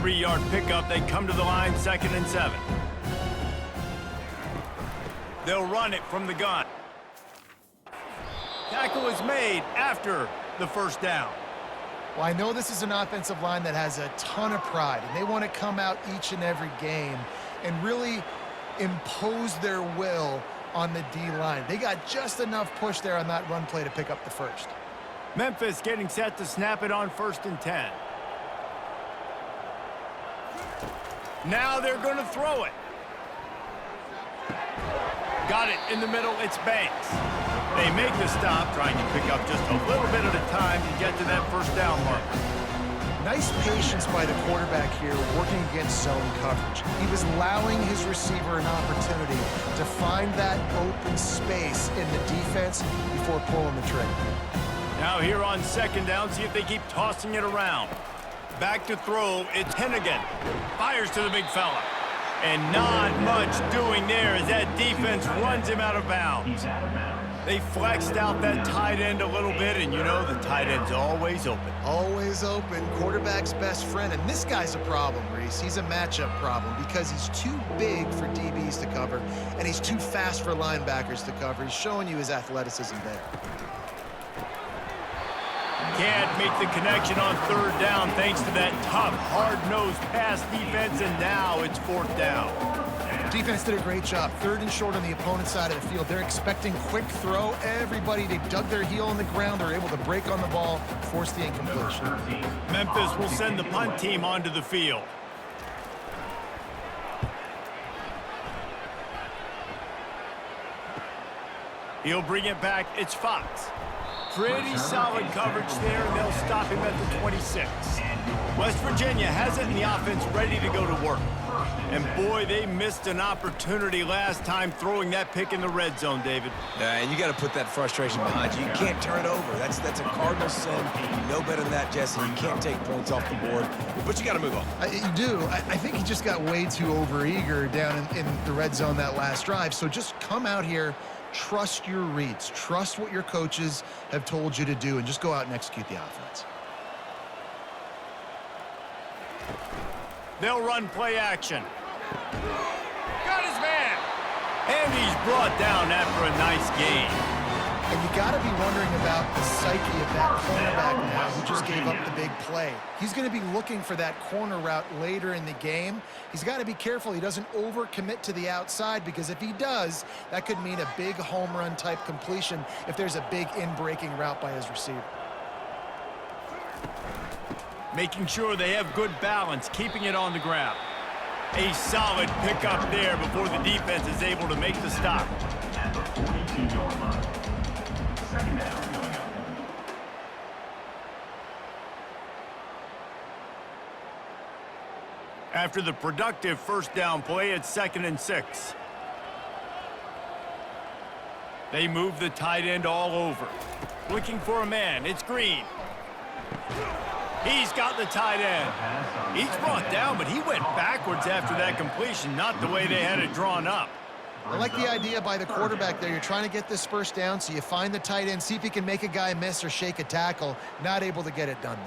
3-yard pickup. They come to the line, 2nd and 7. They'll run it from the gun. Tackle is made after the first down. Well, I know this is an offensive line that has a ton of pride, and they want to come out each and every game and really impose their will on the D-line. They got just enough push there on that run play to pick up the first. Memphis getting set to snap it on 1st and 10. Now they're going to throw it. Got it in the middle. It's Banks. They make the stop, trying to pick up just a little bit at a time to get to that first down mark. Nice patience by the quarterback here working against zone coverage. He was allowing his receiver an opportunity to find that open space in the defense before pulling the trigger. Now here on 2nd down, see if they keep tossing it around. Back to throw, it's Hennigan. Fires to the big fella. And not much doing there as that defense runs him out of bounds. He's out of bounds. They flexed out that tight end a little bit, and you know the tight end's always open. Always open, quarterback's best friend. And this guy's a problem, Reese. He's a matchup problem because he's too big for DBs to cover, and he's too fast for linebackers to cover. He's showing you his athleticism there. Can't make the connection on 3rd down thanks to that tough, hard-nosed pass defense, and now it's 4th down. Defense did a great job. 3rd and short on the opponent's side of the field. They're expecting quick throw. Everybody, they dug their heel in the ground. They're able to break on the ball, force the incompletion. Memphis will send the punt team onto the field. He'll bring it back. It's Fox. Pretty solid coverage there, and they'll stop him at the 26. West Virginia has it in the offense ready to go to work. And boy, they missed an opportunity last time throwing that pick in the red zone, David. Yeah, and you got to put that frustration behind you. You can't turn it over. That's a cardinal sin. You know better than that, Jesse. You can't take points off the board, but you got to move on. You do. I think he just got way too overeager down in the red zone that last drive. So just come out here, trust your reads, trust what your coaches have told you to do, and just go out and execute the offense. They'll run play action. Got his man. And he's brought down after a nice gain. And you got to be wondering about the psyche of that cornerback now who just gave up the big play. He's going to be looking for that corner route later in the game. He's got to be careful he doesn't overcommit to the outside, because if he does, that could mean a big home run type completion if there's a big in-breaking route by his receiver. Making sure they have good balance, keeping it on the ground. A solid pickup there before the defense is able to make the stop. At the 42-yard line. 2nd down coming up. After the productive first down play, it's 2nd and 6. They move the tight end all over. Looking for a man, it's Green. He's got the tight end. He's brought down, but he went backwards after that completion, not the way they had it drawn up. I like the idea by the quarterback there. You're trying to get this first down, so you find the tight end, see if he can make a guy miss or shake a tackle. Not able to get it done.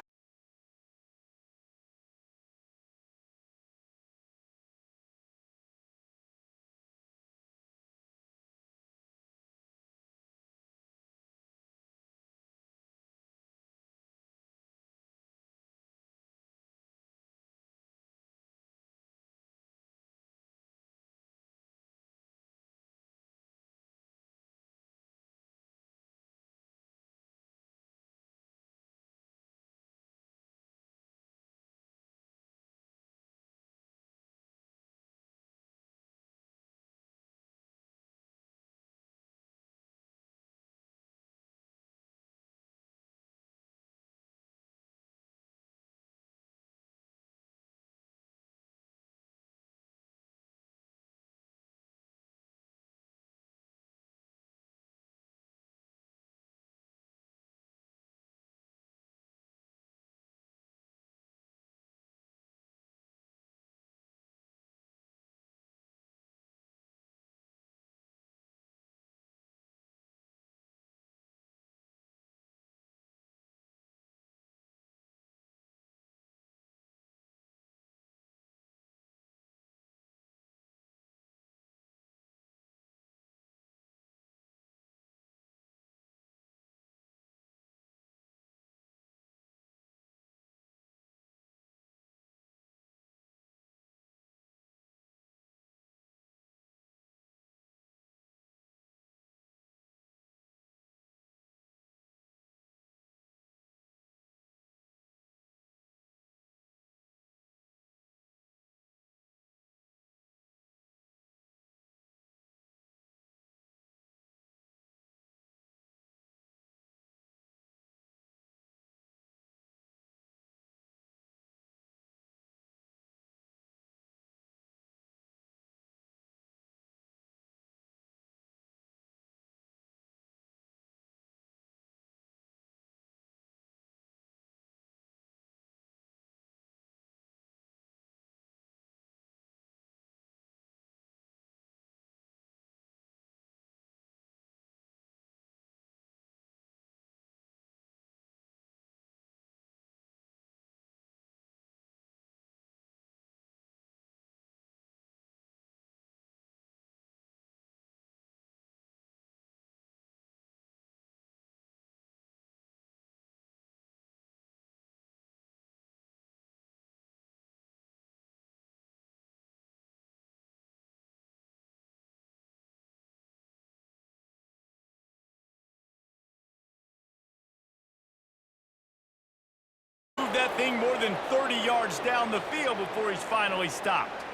that thing more than 30 yards down the field before he's finally stopped.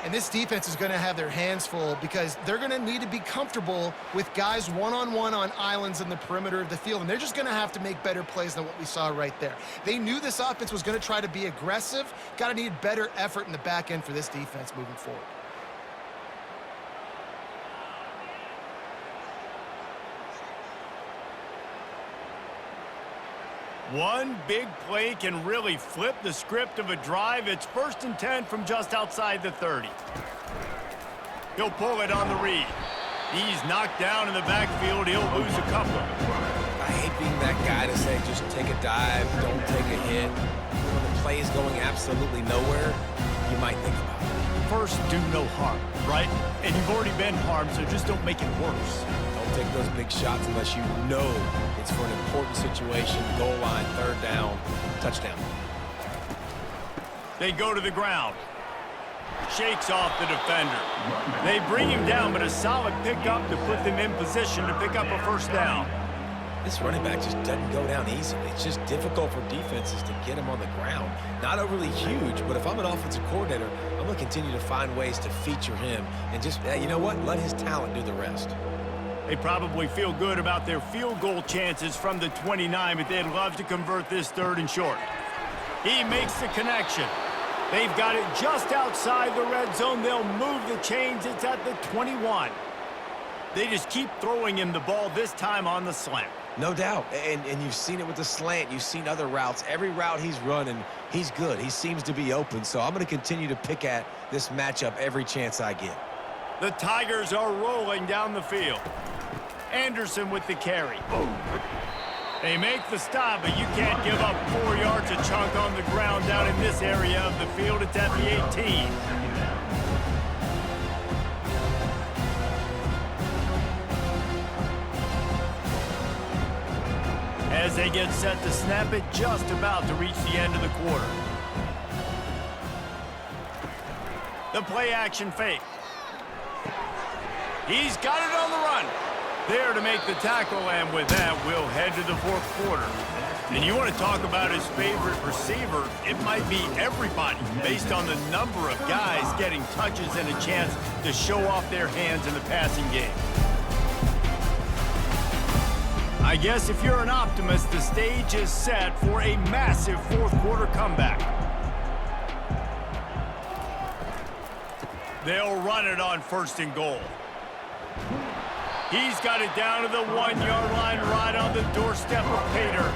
And this defense is going to have their hands full because they're going to need to be comfortable with guys one-on-one on islands in the perimeter of the field, and they're just going to have to make better plays than what we saw right there. They knew this offense was going to try to be aggressive. Got to need better effort in the back end for this defense moving forward. One big play can really flip the script of a drive. It's 1st and 10 from just outside the 30. He'll pull it on the read. He's knocked down in the backfield. He'll lose a couple. I hate being that guy to say just take a dive, don't take a hit. When the play is going absolutely nowhere, you might think about it. First, do no harm, right? And you've already been harmed, so just don't make it worse. Don't take those big shots unless you know it's for an important situation, goal line, 3rd down, touchdown. They go to the ground. Shakes off the defender. They bring him down, but a solid pickup to put them in position to pick up a 1st down. This running back just doesn't go down easily. It's just difficult for defenses to get him on the ground. Not overly huge, but if I'm an offensive coordinator, I'm going to continue to find ways to feature him and just, you know what, let his talent do the rest. They probably feel good about their field goal chances from the 29, but they'd love to convert this 3rd and short. He makes the connection. They've got it just outside the red zone. They'll move the chains. It's at the 21. They just keep throwing him the ball, this time on the slant. No doubt, and you've seen it with the slant. You've seen other routes. Every route he's running, he's good. He seems to be open, so I'm going to continue to pick at this matchup every chance I get. The Tigers are rolling down the field. Anderson with the carry. They make the stop, but you can't give up 4 yards a chunk on the ground down in this area of the field. It's at the 18. As they get set to snap it, just about to reach the end of the quarter. The play action fake. He's got it on the run. There to make the tackle, and with that, we'll head to the 4th quarter. And you want to talk about his favorite receiver, it might be everybody, based on the number of guys getting touches and a chance to show off their hands in the passing game. I guess if you're an optimist, the stage is set for a massive 4th quarter comeback. They'll run it on 1st and goal. He's got it down to the 1-yard line, right on the doorstep of Pater.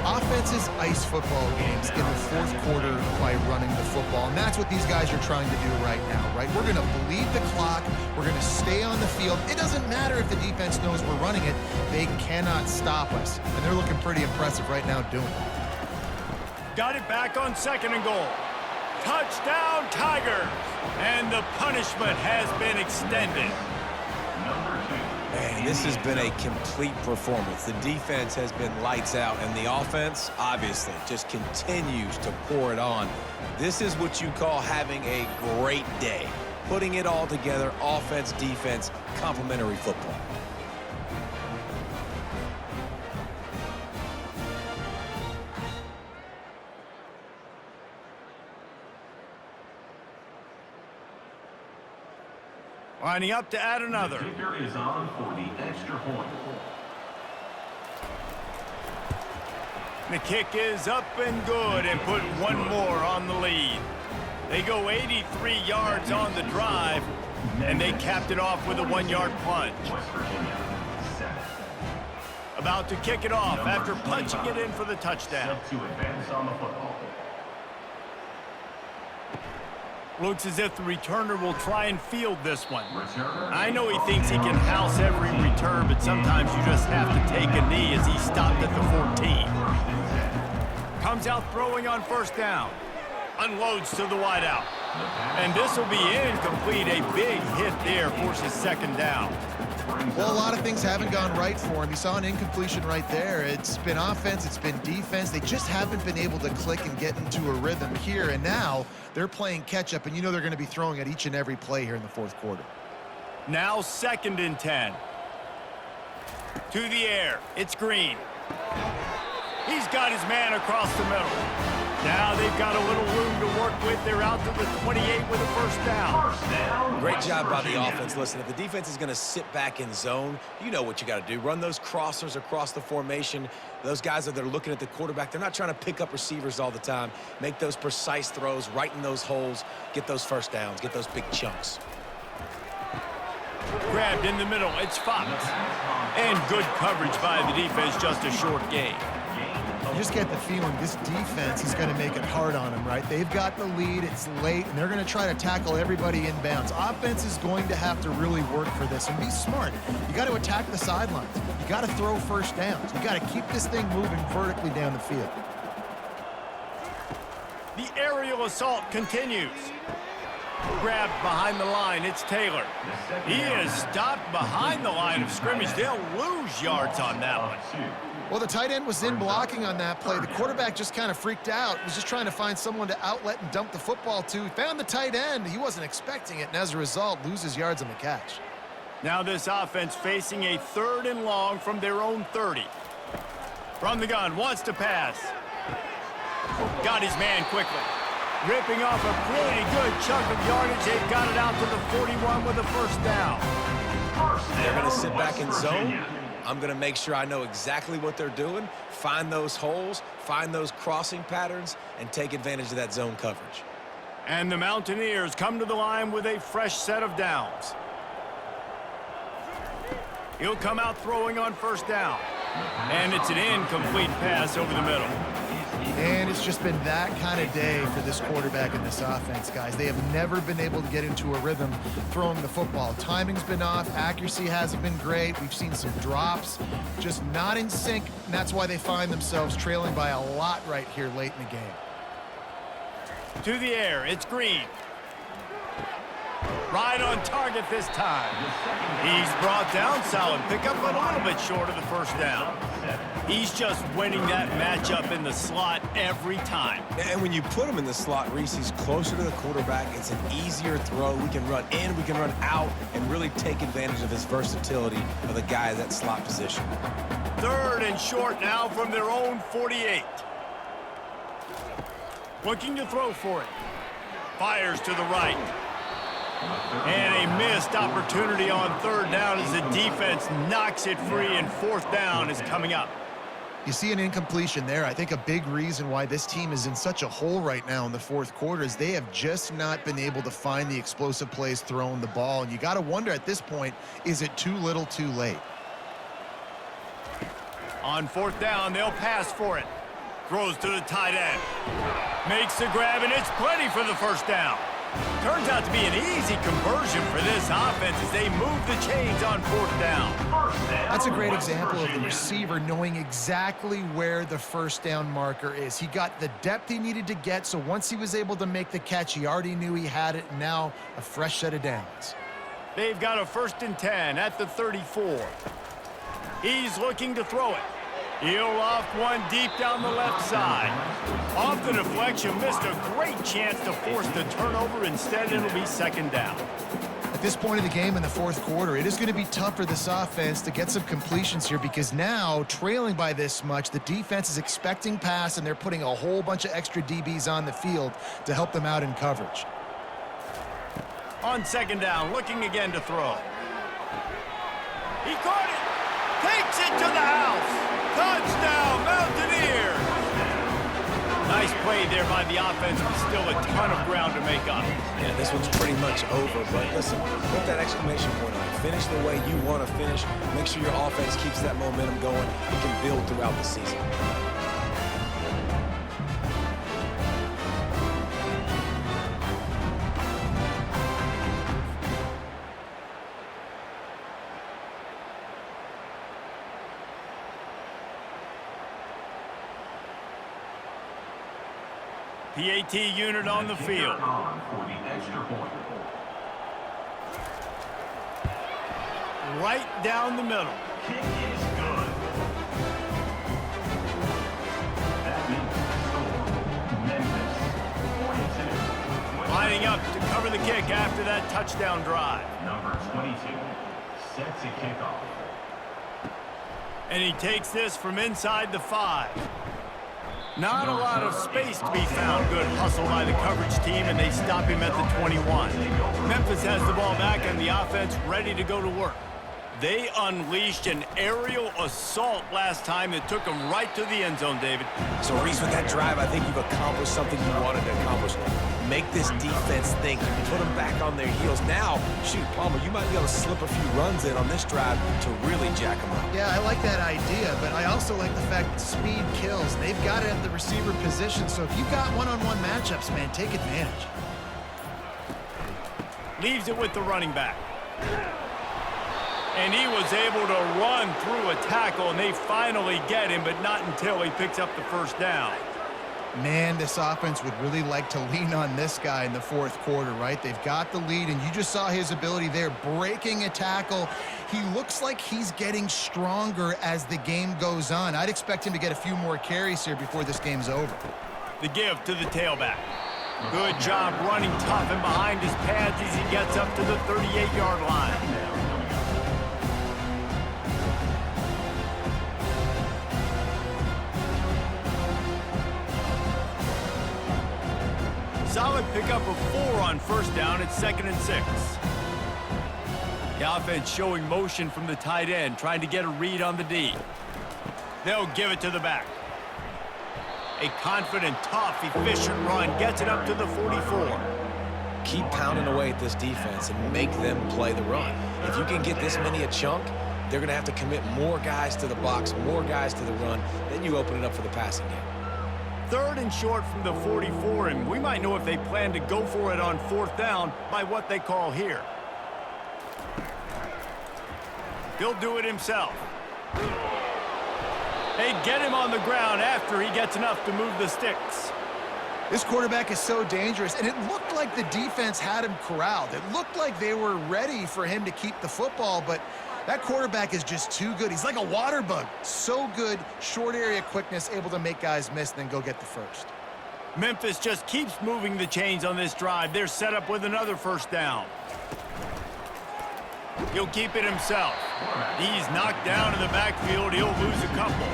Offenses ice football games in the 4th quarter by running the football, and that's what these guys are trying to do right now, right? We're going to bleed the clock. We're going to stay on the field. It doesn't matter if the defense knows we're running it. They cannot stop us, and they're looking pretty impressive right now doing it. Got it back on 2nd and goal. Touchdown, Tigers! And the punishment has been extended. Man, this has been a complete performance. The defense has been lights out, and the offense, obviously, just continues to pour it on. This is what you call having a great day. Putting it all together, offense, defense, complementary football. Lining up to add another. The kicker is on for the extra point. The kick is up and good and put one more on the lead. They go 83 yards on the drive, and they capped it off with a 1-yard plunge. West Virginia, 7. About to kick it off after punching it in for the touchdown. Set to advance on the football. Looks as if the returner will try and field this one. Returner. I know he thinks he can house every return, but sometimes you just have to take a knee as he stopped at the 14. Comes out throwing on 1st down. Unloads to the wideout. And this will be incomplete. A big hit there forces 2nd down. Well, a lot of things haven't gone right for him. You saw an incompletion right there. It's been offense, it's been defense. They just haven't been able to click and get into a rhythm here. And now they're playing catch-up, and you know they're going to be throwing at each and every play here in the 4th quarter. Now 2nd and 10. To the air. It's Green. He's got his man across the middle. Now they've got a little room to work with. They're out to the 28 with a first down. Great job by the offense. Listen, if the defense is going to sit back in zone, you know what you got to do. Run those crossers across the formation. Those guys that are looking at the quarterback, they're not trying to pick up receivers all the time. Make those precise throws, right in those holes, get those first downs, get those big chunks. Grabbed in the middle, it's Fox. And good coverage by the defense, just a short gain. You just get the feeling this defense is going to make it hard on them, right? They've got the lead, it's late, and they're going to try to tackle everybody inbounds. Offense is going to have to really work for this and be smart. You got to attack the sidelines. You got to throw first downs. You got to keep this thing moving vertically down the field. The aerial assault continues. Grabbed behind the line, it's Taylor. He is stopped behind the line of scrimmage. They'll lose yards on that one. Well, the tight end was in blocking on that play. The quarterback just kind of freaked out. Was just trying to find someone to outlet and dump the football to. He found the tight end. He wasn't expecting it, and as a result, loses yards on the catch. Now this offense facing a 3rd and long from their own 30. From the gun, wants to pass. Got his man quickly. Ripping off a pretty good chunk of yardage. They've got it out to the 41 with a first down. They're going to sit back in zone. I'm going to make sure I know exactly what they're doing, find those holes, find those crossing patterns, and take advantage of that zone coverage. And the Mountaineers come to the line with a fresh set of downs. He'll come out throwing on first down. And it's an incomplete pass over the middle. And it's just been that kind of day for this quarterback and this offense, guys. They have never been able to get into a rhythm throwing the football. Timing's been off. Accuracy hasn't been great. We've seen some drops, just not in sync, and that's why they find themselves trailing by a lot right here late in the game. To the air, it's Green. Right on target this time. He's brought down, solid pickup, but a little bit short of the first down. He's just winning that matchup in the slot every time. And when you put him in the slot, Reese, he's closer to the quarterback. It's an easier throw. We can run in, we can run out, and really take advantage of his versatility of the guy at that slot position. 3rd and short now from their own 48. Looking to throw for it. Fires to the right. And a missed opportunity on 3rd down as the defense knocks it free, and 4th down is coming up. You see an incompletion there. I think a big reason why this team is in such a hole right now in the 4th quarter is they have just not been able to find the explosive plays throwing the ball. And you got to wonder at this point, is it too little too late? On 4th down, they'll pass for it. Throws to the tight end. Makes the grab, and it's plenty for the first down. Turns out to be an easy conversion for this offense as they move the chains on 4th down. That's a great example of the receiver knowing exactly where the first down marker is. He got the depth he needed to get, so once he was able to make the catch, he already knew he had it, and now a fresh set of downs. They've got a 1st and 10 at the 34. He's looking to throw it. He'll loft one deep down the left side. Off the deflection, missed a great chance to force the turnover. Instead, it'll be 2nd down. At this point of the game in the 4th quarter, it is going to be tough for this offense to get some completions here because now, trailing by this much, the defense is expecting pass, and they're putting a whole bunch of extra DBs on the field to help them out in coverage. On 2nd down, looking again to throw. He caught it! Takes it to the house! Touchdown, Mountaineers! Nice play there by the offense, but still a ton of ground to make up. Yeah, this one's pretty much over, but listen, put that exclamation point on it. Finish the way you want to finish. Make sure your offense keeps that momentum going. You can build throughout the season. PAT unit on the field. Right down the middle. Kick is good. That means score. Memphis 42. Lining up to cover the kick after that touchdown drive. Number 22 sets a kickoff. And he takes this from inside the 5. Not a lot of space to be found. Good hustle by the coverage team, and they stop him at the 21. Memphis has the ball back, and the offense ready to go to work. They unleashed an aerial assault last time that took them right to the end zone, David. So, Reese, with that drive, I think you've accomplished something you wanted to accomplish. Make this defense think. Put them back on their heels. Now, shoot, Palmer, you might be able to slip a few runs in on this drive to really jack them up. Yeah, I like that idea, but I also like the fact that speed kills. They've got it at the receiver position, so if you've got one-on-one matchups, man, take advantage. Leaves it with the running back. And he was able to run through a tackle, and they finally get him, but not until he picks up the first down. Man, this offense would really like to lean on this guy in the fourth quarter, right? They've got the lead, and you just saw his ability there, breaking a tackle. He looks like he's getting stronger as the game goes on. I'd expect him to get a few more carries here before this game's over. The give to the tailback. Good job running tough and behind his pads as he gets up to the 38-yard line. Solid pickup of 4 on first down. It's 2nd and 6. The offense showing motion from the tight end, trying to get a read on the D. They'll give it to the back. A confident, tough, efficient run gets it up to the 44. Keep pounding away at this defense and make them play the run. If you can get this many a chunk, they're going to have to commit more guys to the box, more guys to the run. Then you open it up for the passing game. 3rd and short from the 44, and we might know if they plan to go for it on 4th down by what they call here. He'll do it himself. They get him on the ground after he gets enough to move the sticks. This quarterback is so dangerous, and it looked like the defense had him corralled. It looked like they were ready for him to keep the football, but that quarterback is just too good. He's like a water bug. So good, short area quickness, able to make guys miss, then go get the first. Memphis just keeps moving the chains on this drive. They're set up with another first down. He'll keep it himself. He's knocked down in the backfield. He'll lose a couple.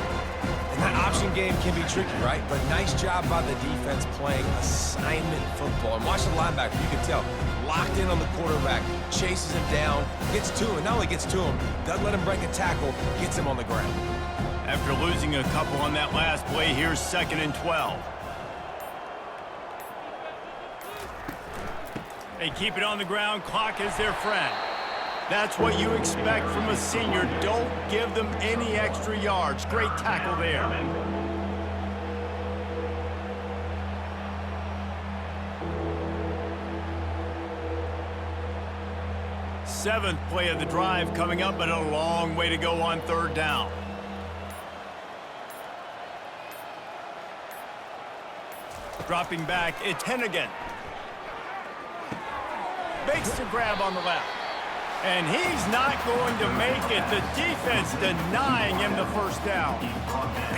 And that option game can be tricky, right? But nice job by the defense playing assignment football. And watch the linebacker. You can tell. Locked in on the quarterback, chases him down, gets to him. Not only gets to him, doesn't let him break a tackle, gets him on the ground. After losing a couple on that last play, here's 2nd and 12. They keep it on the ground. Clock is their friend. That's what you expect from a senior. Don't give them any extra yards. Great tackle there. 7th play of the drive coming up, but a long way to go on 3rd down. Dropping back, it's Hennigan. Makes the grab on the left. And he's not going to make it. The defense denying him the first down.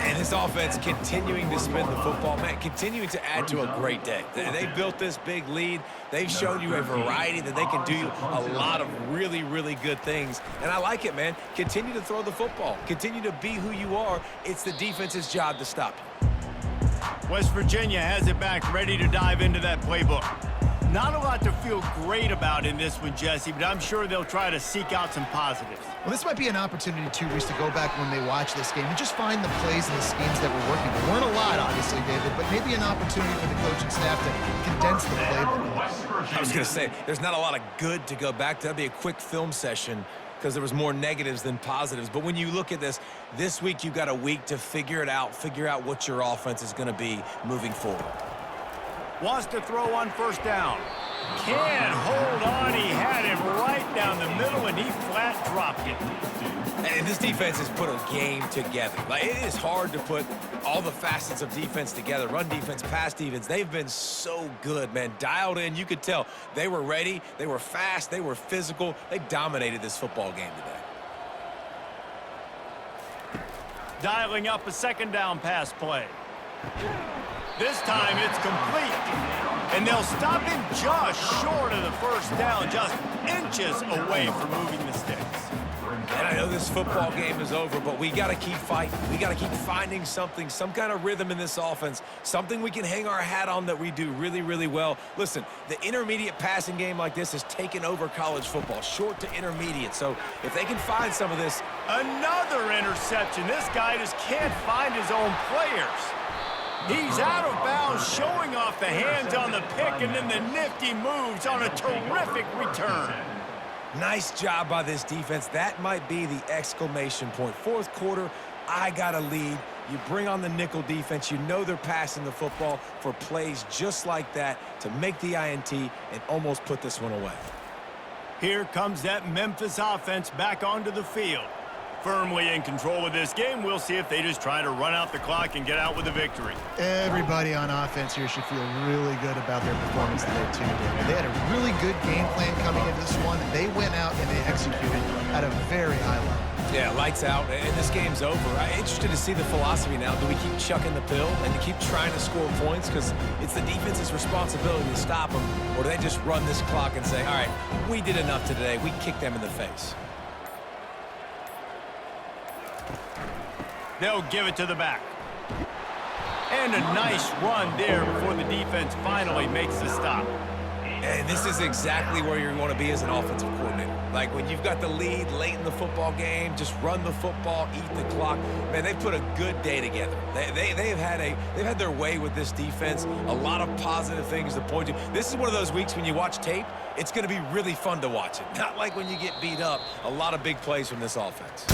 And this offense continuing to spin the football, man, continuing to add to a great day. They built this big lead. They've shown you a variety that they can do a lot of really, really good things. And I like it, man. Continue to throw the football. Continue to be who you are. It's the defense's job to stop you. West Virginia has it back, ready to dive into that playbook. Not a lot to feel great about in this one, Jesse, but I'm sure they'll try to seek out some positives. Well, this might be an opportunity, too, Reese, to go back when they watch this game and just find the plays and the schemes that were working. There weren't a lot, obviously, David, but maybe an opportunity for the coaching staff to condense the playbook. I was going to say, there's not a lot of good to go back to. That'd be a quick film session because there was more negatives than positives. But when you look at this week you've got a week to figure it out, figure out what your offense is going to be moving forward. Wants to throw on 1st down. Can't hold on. He had him right down the middle, and he flat dropped it. And this defense has put a game together. Like, it is hard to put all the facets of defense together. Run defense, pass defense. They've been so good, man. Dialed in. You could tell they were ready. They were fast. They were physical. They dominated this football game today. Dialing up a 2nd down pass play. This time it's complete. And they'll stop him just short of the 1st down, just inches away from moving the sticks. And know this football game is over, but we got to keep fighting. We got to keep finding something, some kind of rhythm in this offense, something we can hang our hat on that we do really, really well. Listen, the intermediate passing game like this has taken over college football, short to intermediate. So if they can find some of this. Another interception. This guy just can't find his own players. He's out of bounds, showing off the hands on the pick, and then the nifty moves on a terrific return. Nice job by this defense. That might be the exclamation point. Fourth quarter, I got a lead. You bring on the nickel defense. You know they're passing the football for plays just like that to make the INT and almost put this one away. Here comes that Memphis offense back onto the field. Firmly in control of this game. We'll see if they just try to run out the clock and get out with a victory. Everybody on offense here should feel really good about their performance today, too. They had a really good game plan coming into this one. They went out and they executed at a very high level. Yeah, lights out, and this game's over. I'm interested to see the philosophy now. Do we keep chucking the pill and to keep trying to score points because it's the defense's responsibility to stop them, or do they just run this clock and say, all right, we did enough today. We kicked them in the face. They'll give it to the back. And a nice run there before the defense finally makes the stop. And this is exactly where you're going to be as an offensive coordinator. Like when you've got the lead late in the football game, just run the football, eat the clock. Man, they've put a good day together. They've had their way with this defense. A lot of positive things to point to. This is one of those weeks when you watch tape, it's going to be really fun to watch it. Not like when you get beat up. A lot of big plays from this offense.